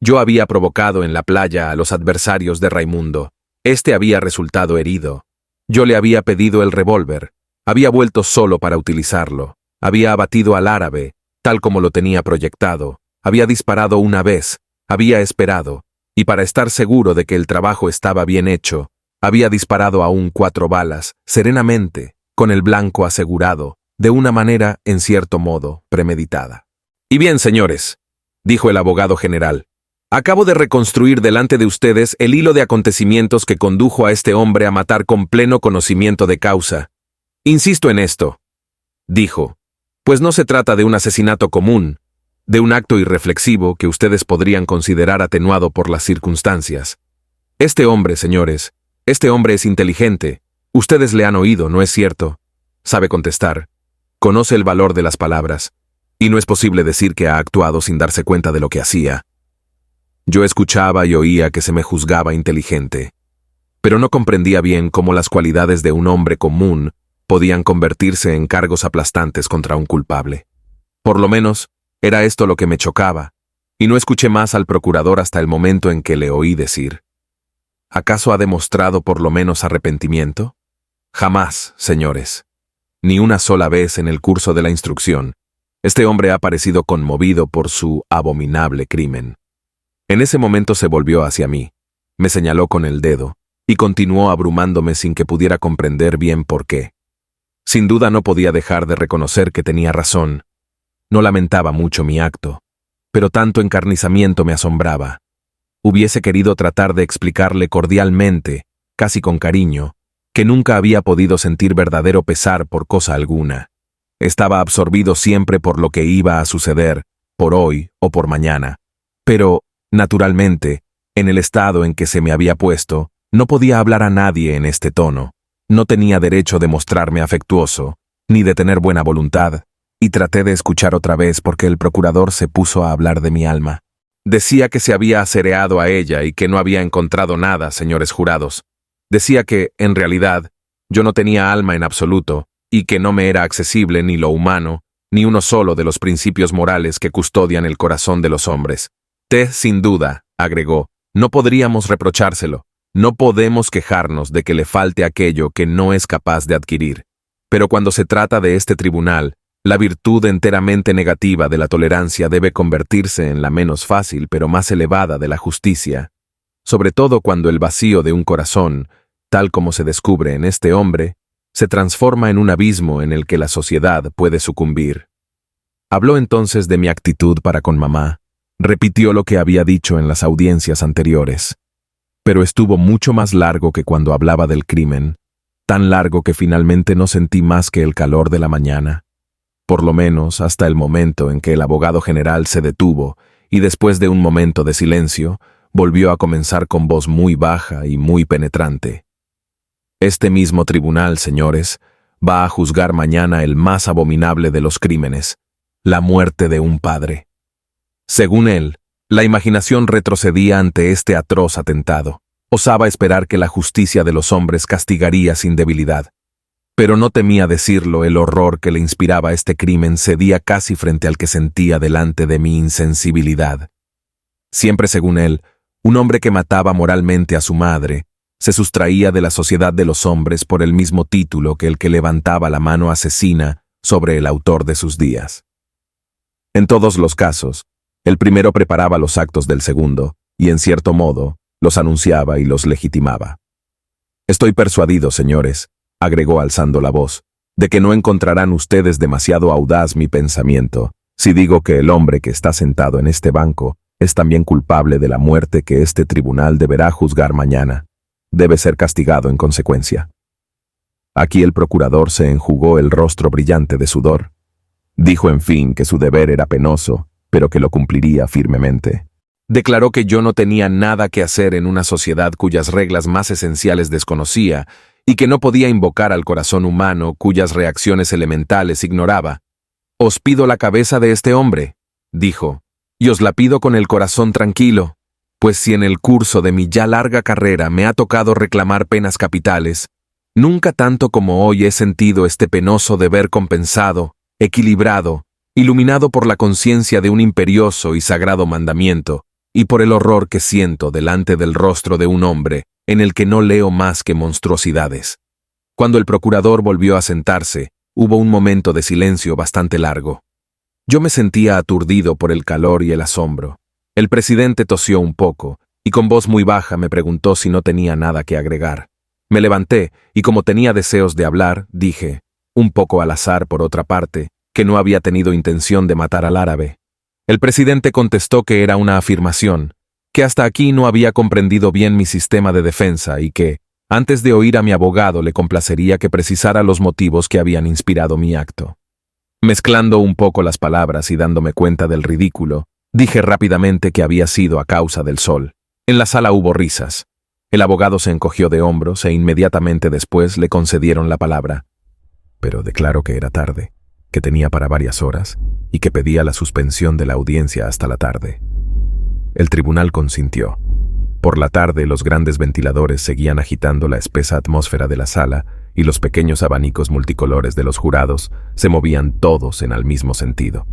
Yo había provocado en la playa a los adversarios de Raimundo. Este había resultado herido. Yo le había pedido el revólver. Había vuelto solo para utilizarlo. Había abatido al árabe, tal como lo tenía proyectado. Había disparado una vez. Había esperado. Y para estar seguro de que el trabajo estaba bien hecho, había disparado aún 4 balas, serenamente, con el blanco asegurado, de una manera, en cierto modo, premeditada. «Y bien, señores», dijo el abogado general, «acabo de reconstruir delante de ustedes el hilo de acontecimientos que condujo a este hombre a matar con pleno conocimiento de causa. Insisto en esto», dijo, «pues no se trata de un asesinato común, de un acto irreflexivo que ustedes podrían considerar atenuado por las circunstancias. Este hombre, señores, este hombre es inteligente. Ustedes le han oído, ¿no es cierto? Sabe contestar. Conoce el valor de las palabras. Y no es posible decir que ha actuado sin darse cuenta de lo que hacía. Yo escuchaba y oía que se me juzgaba inteligente, pero no comprendía bien cómo las cualidades de un hombre común podían convertirse en cargos aplastantes contra un culpable. Por lo menos, era esto lo que me chocaba, y no escuché más al procurador hasta el momento en que le oí decir: ¿acaso ha demostrado por lo menos arrepentimiento? Jamás, señores. Ni una sola vez en el curso de la instrucción. Este hombre ha parecido conmovido por su abominable crimen. En ese momento se volvió hacia mí, me señaló con el dedo, y continuó abrumándome sin que pudiera comprender bien por qué. Sin duda no podía dejar de reconocer que tenía razón. No lamentaba mucho mi acto, pero tanto encarnizamiento me asombraba. Hubiese querido tratar de explicarle cordialmente, casi con cariño, que nunca había podido sentir verdadero pesar por cosa alguna. Estaba absorbido siempre por lo que iba a suceder, por hoy o por mañana. Pero, naturalmente, en el estado en que se me había puesto, no podía hablar a nadie en este tono. No tenía derecho de mostrarme afectuoso, ni de tener buena voluntad, y traté de escuchar otra vez porque el procurador se puso a hablar de mi alma. Decía que se había asereado a ella y que no había encontrado nada, señores jurados. Decía que, en realidad, yo no tenía alma en absoluto, y que no me era accesible ni lo humano, ni uno solo de los principios morales que custodian el corazón de los hombres. Sin duda, agregó, no podríamos reprochárselo. No podemos quejarnos de que le falte aquello que no es capaz de adquirir. Pero cuando se trata de este tribunal, la virtud enteramente negativa de la tolerancia debe convertirse en la menos fácil pero más elevada de la justicia, sobre todo cuando el vacío de un corazón, tal como se descubre en este hombre, se transforma en un abismo en el que la sociedad puede sucumbir. Habló entonces de mi actitud para con mamá, repitió lo que había dicho en las audiencias anteriores, pero estuvo mucho más largo que cuando hablaba del crimen, tan largo que finalmente no sentí más que el calor de la mañana, por lo menos hasta el momento en que el abogado general se detuvo y después de un momento de silencio, volvió a comenzar con voz muy baja y muy penetrante. Este mismo tribunal, señores, va a juzgar mañana el más abominable de los crímenes, la muerte de un padre. Según él, la imaginación retrocedía ante este atroz atentado. Osaba esperar que la justicia de los hombres castigaría sin debilidad. Pero no temía decirlo, el horror que le inspiraba este crimen cedía casi frente al que sentía delante de mi insensibilidad. Siempre según él, un hombre que mataba moralmente a su madre, se sustraía de la sociedad de los hombres por el mismo título que el que levantaba la mano asesina sobre el autor de sus días. En todos los casos, el primero preparaba los actos del segundo, y en cierto modo, los anunciaba y los legitimaba. Estoy persuadido, señores, agregó alzando la voz, de que no encontrarán ustedes demasiado audaz mi pensamiento, si digo que el hombre que está sentado en este banco es también culpable de la muerte que este tribunal deberá juzgar mañana. Debe ser castigado en consecuencia. Aquí el procurador se enjugó el rostro brillante de sudor. Dijo en fin que su deber era penoso, pero que lo cumpliría firmemente. Declaró que yo no tenía nada que hacer en una sociedad cuyas reglas más esenciales desconocía y que no podía invocar al corazón humano cuyas reacciones elementales ignoraba. «Os pido la cabeza de este hombre», dijo, «y os la pido con el corazón tranquilo, pues si en el curso de mi ya larga carrera me ha tocado reclamar penas capitales, nunca tanto como hoy he sentido este penoso deber compensado, equilibrado, iluminado por la conciencia de un imperioso y sagrado mandamiento, y por el horror que siento delante del rostro de un hombre en el que no leo más que monstruosidades». Cuando el procurador volvió a sentarse, hubo un momento de silencio bastante largo. Yo me sentía aturdido por el calor y el asombro. El presidente tosió un poco, y con voz muy baja me preguntó si no tenía nada que agregar. Me levanté, y como tenía deseos de hablar, dije, un poco al azar por otra parte, que no había tenido intención de matar al árabe. El presidente contestó que era una afirmación, que hasta aquí no había comprendido bien mi sistema de defensa y que, antes de oír a mi abogado, le complacería que precisara los motivos que habían inspirado mi acto. Mezclando un poco las palabras y dándome cuenta del ridículo, dije rápidamente que había sido a causa del sol. En la sala hubo risas. El abogado se encogió de hombros e inmediatamente después le concedieron la palabra. Pero declaró que era tarde, que tenía para varias horas y que pedía la suspensión de la audiencia hasta la tarde. El tribunal consintió. Por la tarde los grandes ventiladores seguían agitando la espesa atmósfera de la sala y los pequeños abanicos multicolores de los jurados se movían todos en el mismo sentido.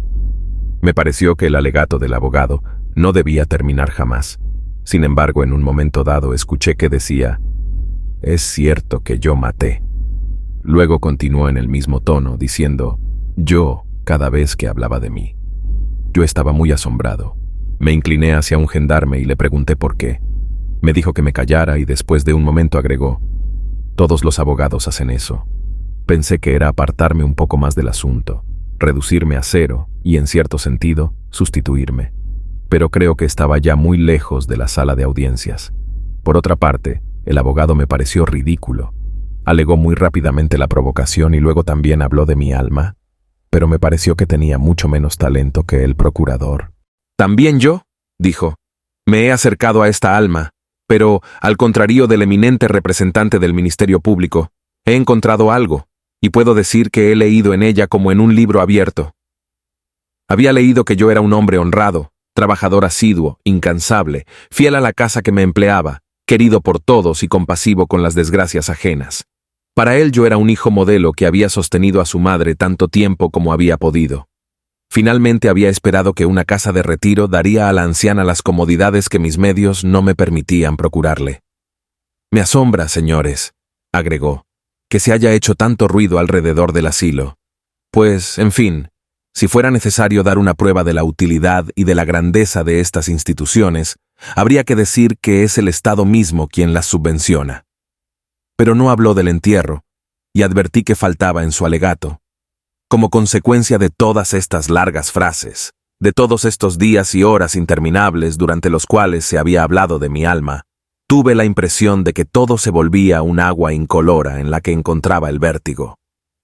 Me pareció que el alegato del abogado no debía terminar jamás. Sin embargo, en un momento dado escuché que decía, «Es cierto que yo maté». Luego continuó en el mismo tono, diciendo, «yo», cada vez que hablaba de mí. Yo estaba muy asombrado. Me incliné hacia un gendarme y le pregunté por qué. Me dijo que me callara y después de un momento agregó, «Todos los abogados hacen eso». Pensé que era apartarme un poco más del asunto, reducirme a cero y, en cierto sentido, sustituirme. Pero creo que estaba ya muy lejos de la sala de audiencias. Por otra parte, el abogado me pareció ridículo. Alegó muy rápidamente la provocación y luego también habló de mi alma. pero me pareció que tenía mucho menos talento que el procurador. También yo, dijo, me he acercado a esta alma, pero, al contrario del eminente representante del Ministerio Público, he encontrado algo, y puedo decir que he leído en ella como en un libro abierto. Había leído que yo era un hombre honrado, trabajador asiduo, incansable, fiel a la casa que me empleaba, querido por todos y compasivo con las desgracias ajenas. Para él yo era un hijo modelo que había sostenido a su madre tanto tiempo como había podido. Finalmente había esperado que una casa de retiro daría a la anciana las comodidades que mis medios no me permitían procurarle. Me asombra, señores, agregó, que se haya hecho tanto ruido alrededor del asilo. Pues, en fin, si fuera necesario dar una prueba de la utilidad y de la grandeza de estas instituciones, habría que decir que es el Estado mismo quien las subvenciona. Pero no habló del entierro, y advertí que faltaba en su alegato. Como consecuencia de todas estas largas frases, de todos estos días y horas interminables durante los cuales se había hablado de mi alma, tuve la impresión de que todo se volvía un agua incolora en la que encontraba el vértigo.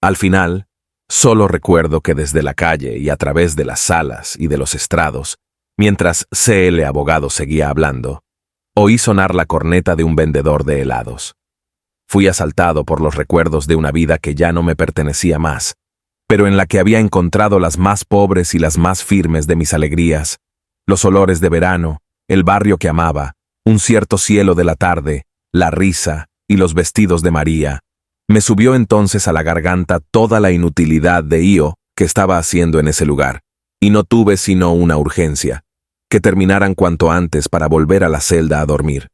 Al final, solo recuerdo que desde la calle y a través de las salas y de los estrados, mientras C.L. abogado seguía hablando, oí sonar la corneta de un vendedor de helados. Fui asaltado por los recuerdos de una vida que ya no me pertenecía más, pero en la que había encontrado las más pobres y las más firmes de mis alegrías, los olores de verano, el barrio que amaba, un cierto cielo de la tarde, la risa y los vestidos de María. Me subió entonces a la garganta toda la inutilidad de Io que estaba haciendo en ese lugar, y no tuve sino una urgencia, que terminaran cuanto antes para volver a la celda a dormir.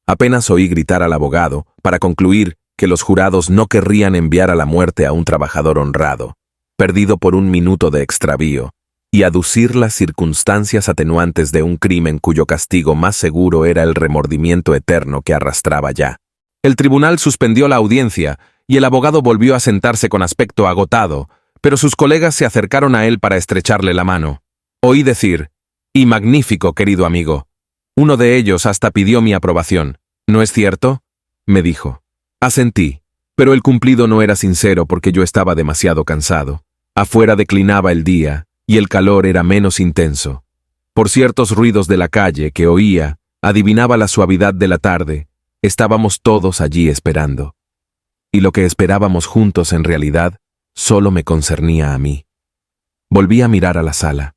Apenas oí gritar al abogado, para concluir que los jurados no querrían enviar a la muerte a un trabajador honrado, perdido por un minuto de extravío, y aducir las circunstancias atenuantes de un crimen cuyo castigo más seguro era el remordimiento eterno que arrastraba ya. El tribunal suspendió la audiencia, y el abogado volvió a sentarse con aspecto agotado, pero sus colegas se acercaron a él para estrecharle la mano. Oí decir, «Y magnífico, querido amigo». Uno de ellos hasta pidió mi aprobación. «¿No es cierto?», me dijo. Asentí, pero el cumplido no era sincero porque yo estaba demasiado cansado. Afuera declinaba el día, y el calor era menos intenso. Por ciertos ruidos de la calle que oía, adivinaba la suavidad de la tarde. Estábamos todos allí esperando. Y lo que esperábamos juntos en realidad solo me concernía a mí. Volví a mirar a la sala.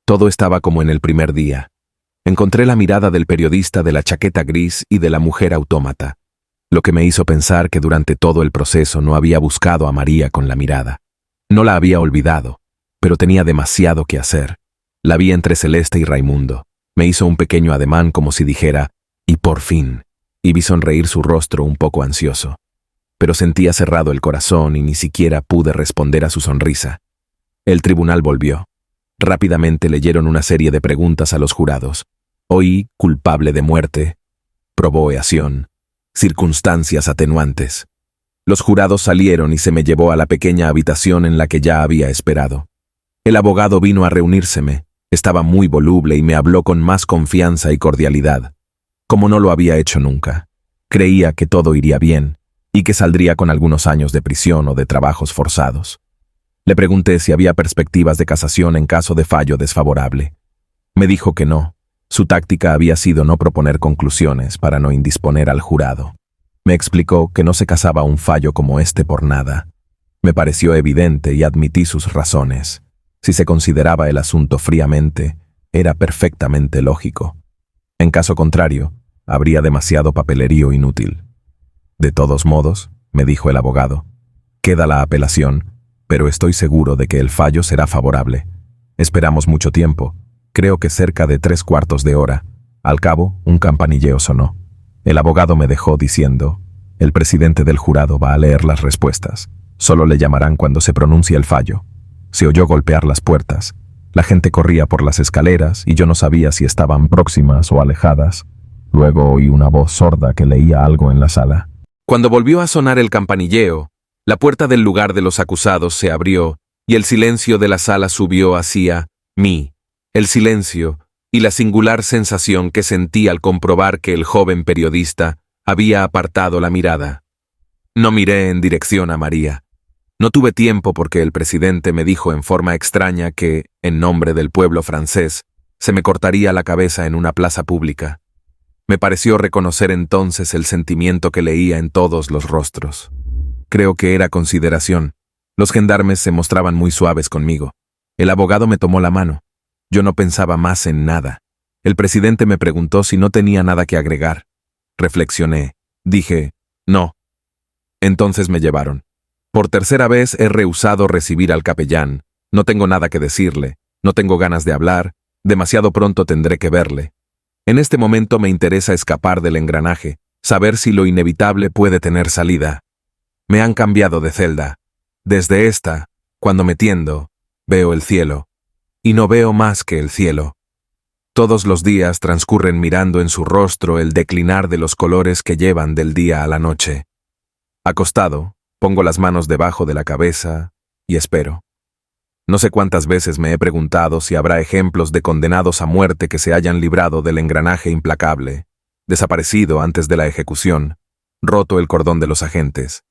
Todo estaba como en el primer día. Encontré la mirada del periodista de la chaqueta gris y de la mujer autómata, lo que me hizo pensar que durante todo el proceso no había buscado a María con la mirada. No la había olvidado, pero tenía demasiado que hacer. La vi entre Celeste y Raimundo. Me hizo un pequeño ademán como si dijera, «y por fin», y vi sonreír su rostro un poco ansioso. Pero sentía cerrado el corazón y ni siquiera pude responder a su sonrisa. El tribunal volvió. Rápidamente leyeron una serie de preguntas a los jurados. Oí culpable de muerte, probó evasion, circunstancias atenuantes. Los jurados salieron y se me llevó a la pequeña habitación en la que ya había esperado. El abogado vino a reunírseme, estaba muy voluble y me habló con más confianza y cordialidad, como no lo había hecho nunca. Creía que todo iría bien y que saldría con algunos años de prisión o de trabajos forzados. Le pregunté si había perspectivas de casación en caso de fallo desfavorable. Me dijo que no. Su táctica había sido no proponer conclusiones para no indisponer al jurado. Me explicó que no se casaba un fallo como este por nada. Me pareció evidente y admití sus razones. Si se consideraba el asunto fríamente, era perfectamente lógico. En caso contrario, habría demasiado papelerío inútil. De todos modos, me dijo el abogado, queda la apelación, pero estoy seguro de que el fallo será favorable. Esperamos mucho tiempo, creo que cerca de 3/4 de hora. Al cabo, un campanilleo sonó. El abogado me dejó diciendo, el presidente del jurado va a leer las respuestas. Solo le llamarán cuando se pronuncie el fallo. Se oyó golpear las puertas. La gente corría por las escaleras y yo no sabía si estaban próximas o alejadas. Luego oí una voz sorda que leía algo en la sala. Cuando volvió a sonar el campanilleo, la puerta del lugar de los acusados se abrió y el silencio de la sala subió hacia mí. El silencio y la singular sensación que sentí al comprobar que el joven periodista había apartado la mirada. No miré en dirección a María. No tuve tiempo porque el presidente me dijo en forma extraña que, en nombre del pueblo francés, se me cortaría la cabeza en una plaza pública. Me pareció reconocer entonces el sentimiento que leía en todos los rostros. Creo que era consideración. Los gendarmes se mostraban muy suaves conmigo. El abogado me tomó la mano. Yo no pensaba más en nada. El presidente me preguntó si no tenía nada que agregar. Reflexioné. Dije, no. Entonces me llevaron. Por tercera vez he rehusado recibir al capellán. No tengo nada que decirle. No tengo ganas de hablar. Demasiado pronto tendré que verle. En este momento me interesa escapar del engranaje, saber si lo inevitable puede tener salida. Me han cambiado de celda. Desde esta, cuando me tiendo, veo el cielo. Y no veo más que el cielo. Todos los días transcurren mirando en su rostro el declinar de los colores que llevan del día a la noche. Acostado, pongo las manos debajo de la cabeza y espero. No sé cuántas veces me he preguntado si habrá ejemplos de condenados a muerte que se hayan librado del engranaje implacable, desaparecido antes de la ejecución, roto el cordón de los agentes.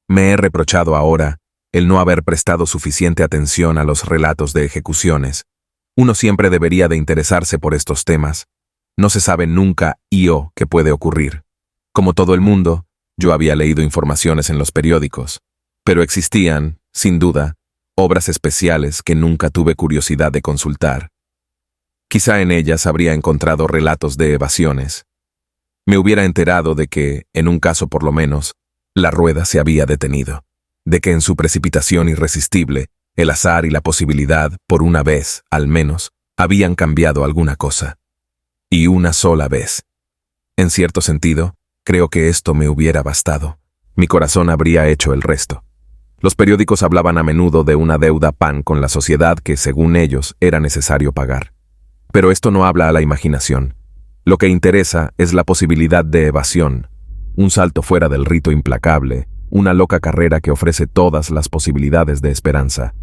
Me he reprochado ahora el no haber prestado suficiente atención a los relatos de ejecuciones. Uno siempre debería de interesarse por estos temas. No se sabe nunca qué puede ocurrir. Como todo el mundo, yo había leído informaciones en los periódicos, pero existían, sin duda, obras especiales que nunca tuve curiosidad de consultar. Quizá en ellas habría encontrado relatos de evasiones. Me hubiera enterado de que, en un caso por lo menos, la rueda se había detenido, de que en su precipitación irresistible, el azar y la posibilidad, por una vez, al menos, habían cambiado alguna cosa. Y una sola vez. En cierto sentido, creo que esto me hubiera bastado. Mi corazón habría hecho el resto. Los periódicos hablaban a menudo de una deuda pan con la sociedad que, según ellos, era necesario pagar. Pero esto no habla a la imaginación. Lo que interesa es la posibilidad de evasión, un salto fuera del rito implacable, una loca carrera que ofrece todas las posibilidades de esperanza.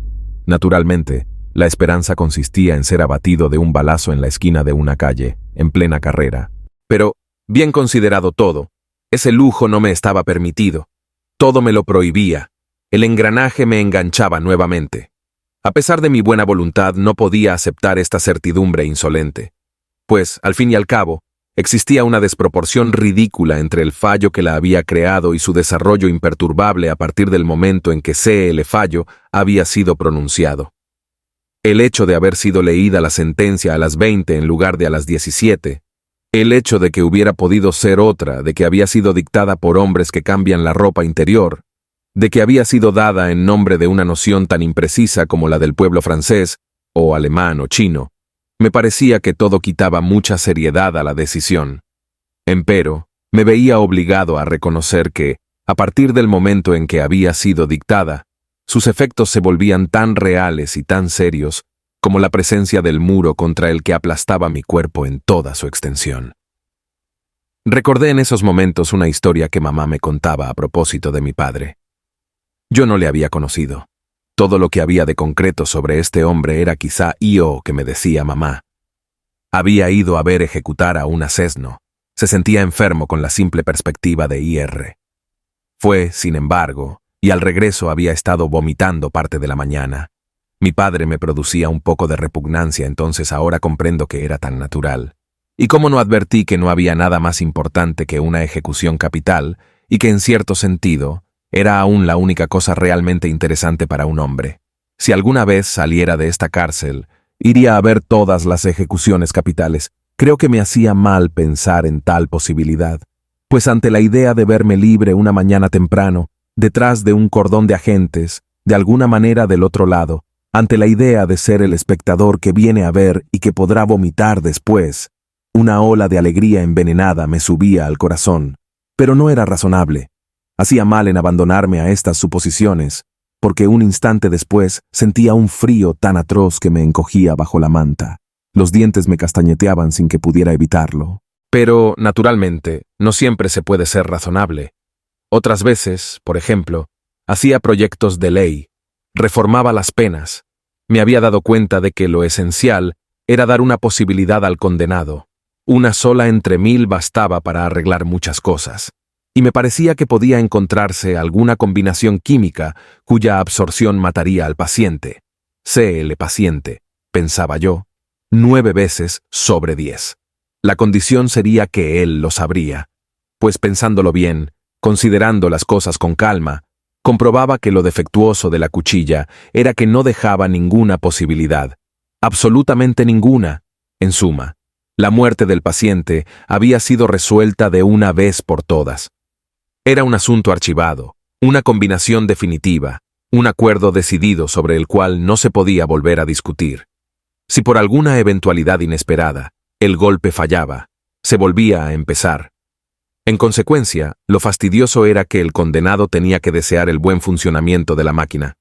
Naturalmente, la esperanza consistía en ser abatido de un balazo en la esquina de una calle, en plena carrera. Pero, bien considerado todo, ese lujo no me estaba permitido. Todo me lo prohibía. El engranaje me enganchaba nuevamente. A pesar de mi buena voluntad, no podía aceptar esta certidumbre insolente. Pues, al fin y al cabo, existía una desproporción ridícula entre el fallo que la había creado y su desarrollo imperturbable a partir del momento en que el fallo había sido pronunciado. El hecho de haber sido leída la sentencia a las 20 en lugar de a las 17, el hecho de que hubiera podido ser otra, de que había sido dictada por hombres que cambian la ropa interior, de que había sido dada en nombre de una noción tan imprecisa como la del pueblo francés, o alemán o chino, me parecía que todo quitaba mucha seriedad a la decisión. Empero, me veía obligado a reconocer que, a partir del momento en que había sido dictada, sus efectos se volvían tan reales y tan serios como la presencia del muro contra el que aplastaba mi cuerpo en toda su extensión. Recordé en esos momentos una historia que mamá me contaba a propósito de mi padre. Yo no le había conocido. Todo lo que había de concreto sobre este hombre era quizá que me decía mamá. Había ido a ver ejecutar a un asesino. Se sentía enfermo con la simple perspectiva de ir. Fue, sin embargo, y al regreso había estado vomitando parte de la mañana. Mi padre me producía un poco de repugnancia, entonces ahora comprendo que era tan natural. Y cómo no advertí que no había nada más importante que una ejecución capital, y que en cierto sentido, era aún la única cosa realmente interesante para un hombre. Si alguna vez saliera de esta cárcel, iría a ver todas las ejecuciones capitales. Creo que me hacía mal pensar en tal posibilidad, pues ante la idea de verme libre una mañana temprano, detrás de un cordón de agentes, de alguna manera del otro lado, ante la idea de ser el espectador que viene a ver y que podrá vomitar después, una ola de alegría envenenada me subía al corazón, pero no era razonable. Hacía mal en abandonarme a estas suposiciones, porque un instante después sentía un frío tan atroz que me encogía bajo la manta. Los dientes me castañeteaban sin que pudiera evitarlo. Pero, naturalmente, no siempre se puede ser razonable. Otras veces, por ejemplo, hacía proyectos de ley, reformaba las penas. Me había dado cuenta de que lo esencial era dar una posibilidad al condenado. Una sola entre 1000 bastaba para arreglar muchas cosas. y me parecía que podía encontrarse alguna combinación química cuya absorción mataría al paciente. CL paciente, pensaba yo, 9 veces sobre 10. La condición sería que él lo sabría, pues pensándolo bien, considerando las cosas con calma, comprobaba que lo defectuoso de la cuchilla era que no dejaba ninguna posibilidad, absolutamente ninguna. En suma, la muerte del paciente había sido resuelta de una vez por todas. Era un asunto archivado, una combinación definitiva, un acuerdo decidido sobre el cual no se podía volver a discutir. Si por alguna eventualidad inesperada el golpe fallaba, se volvía a empezar. En consecuencia, lo fastidioso era que el condenado tenía que desear el buen funcionamiento de la máquina.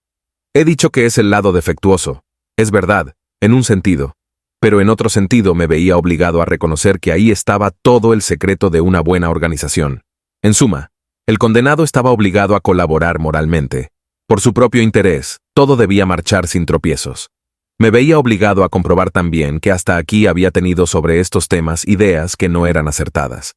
He dicho que es el lado defectuoso. Es verdad, en un sentido. Pero en otro sentido me veía obligado a reconocer que ahí estaba todo el secreto de una buena organización. En suma, el condenado estaba obligado a colaborar moralmente. Por su propio interés, todo debía marchar sin tropiezos. Me veía obligado a comprobar también que hasta aquí había tenido sobre estos temas ideas que no eran acertadas.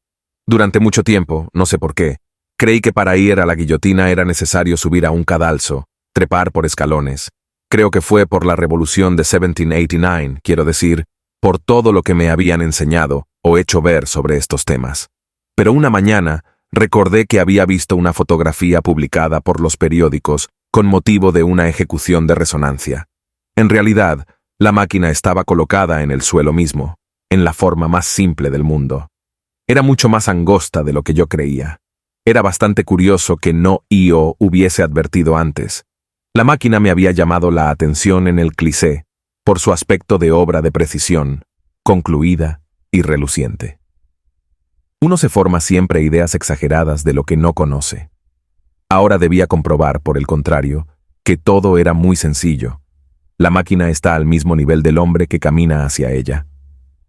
Durante mucho tiempo, no sé por qué, creí que para ir a la guillotina era necesario subir a un cadalso, trepar por escalones. Creo que fue por la revolución de 1789, quiero decir, por todo lo que me habían enseñado o hecho ver sobre estos temas. Pero una mañana recordé que había visto una fotografía publicada por los periódicos con motivo de una ejecución de resonancia. En realidad, la máquina estaba colocada en el suelo mismo, en la forma más simple del mundo. Era mucho más angosta de lo que yo creía. Era bastante curioso que no yo hubiese advertido antes. La máquina me había llamado la atención en el cliché, por su aspecto de obra de precisión, concluida y reluciente. Uno se forma siempre ideas exageradas de lo que no conoce. Ahora debía comprobar, por el contrario, que todo era muy sencillo. La máquina está al mismo nivel del hombre que camina hacia ella.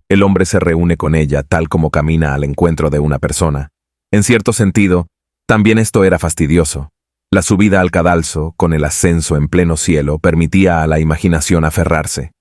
El hombre se reúne con ella tal como camina al encuentro de una persona. En cierto sentido, también esto era fastidioso. La subida al cadalso, con el ascenso en pleno cielo, permitía a la imaginación aferrarse.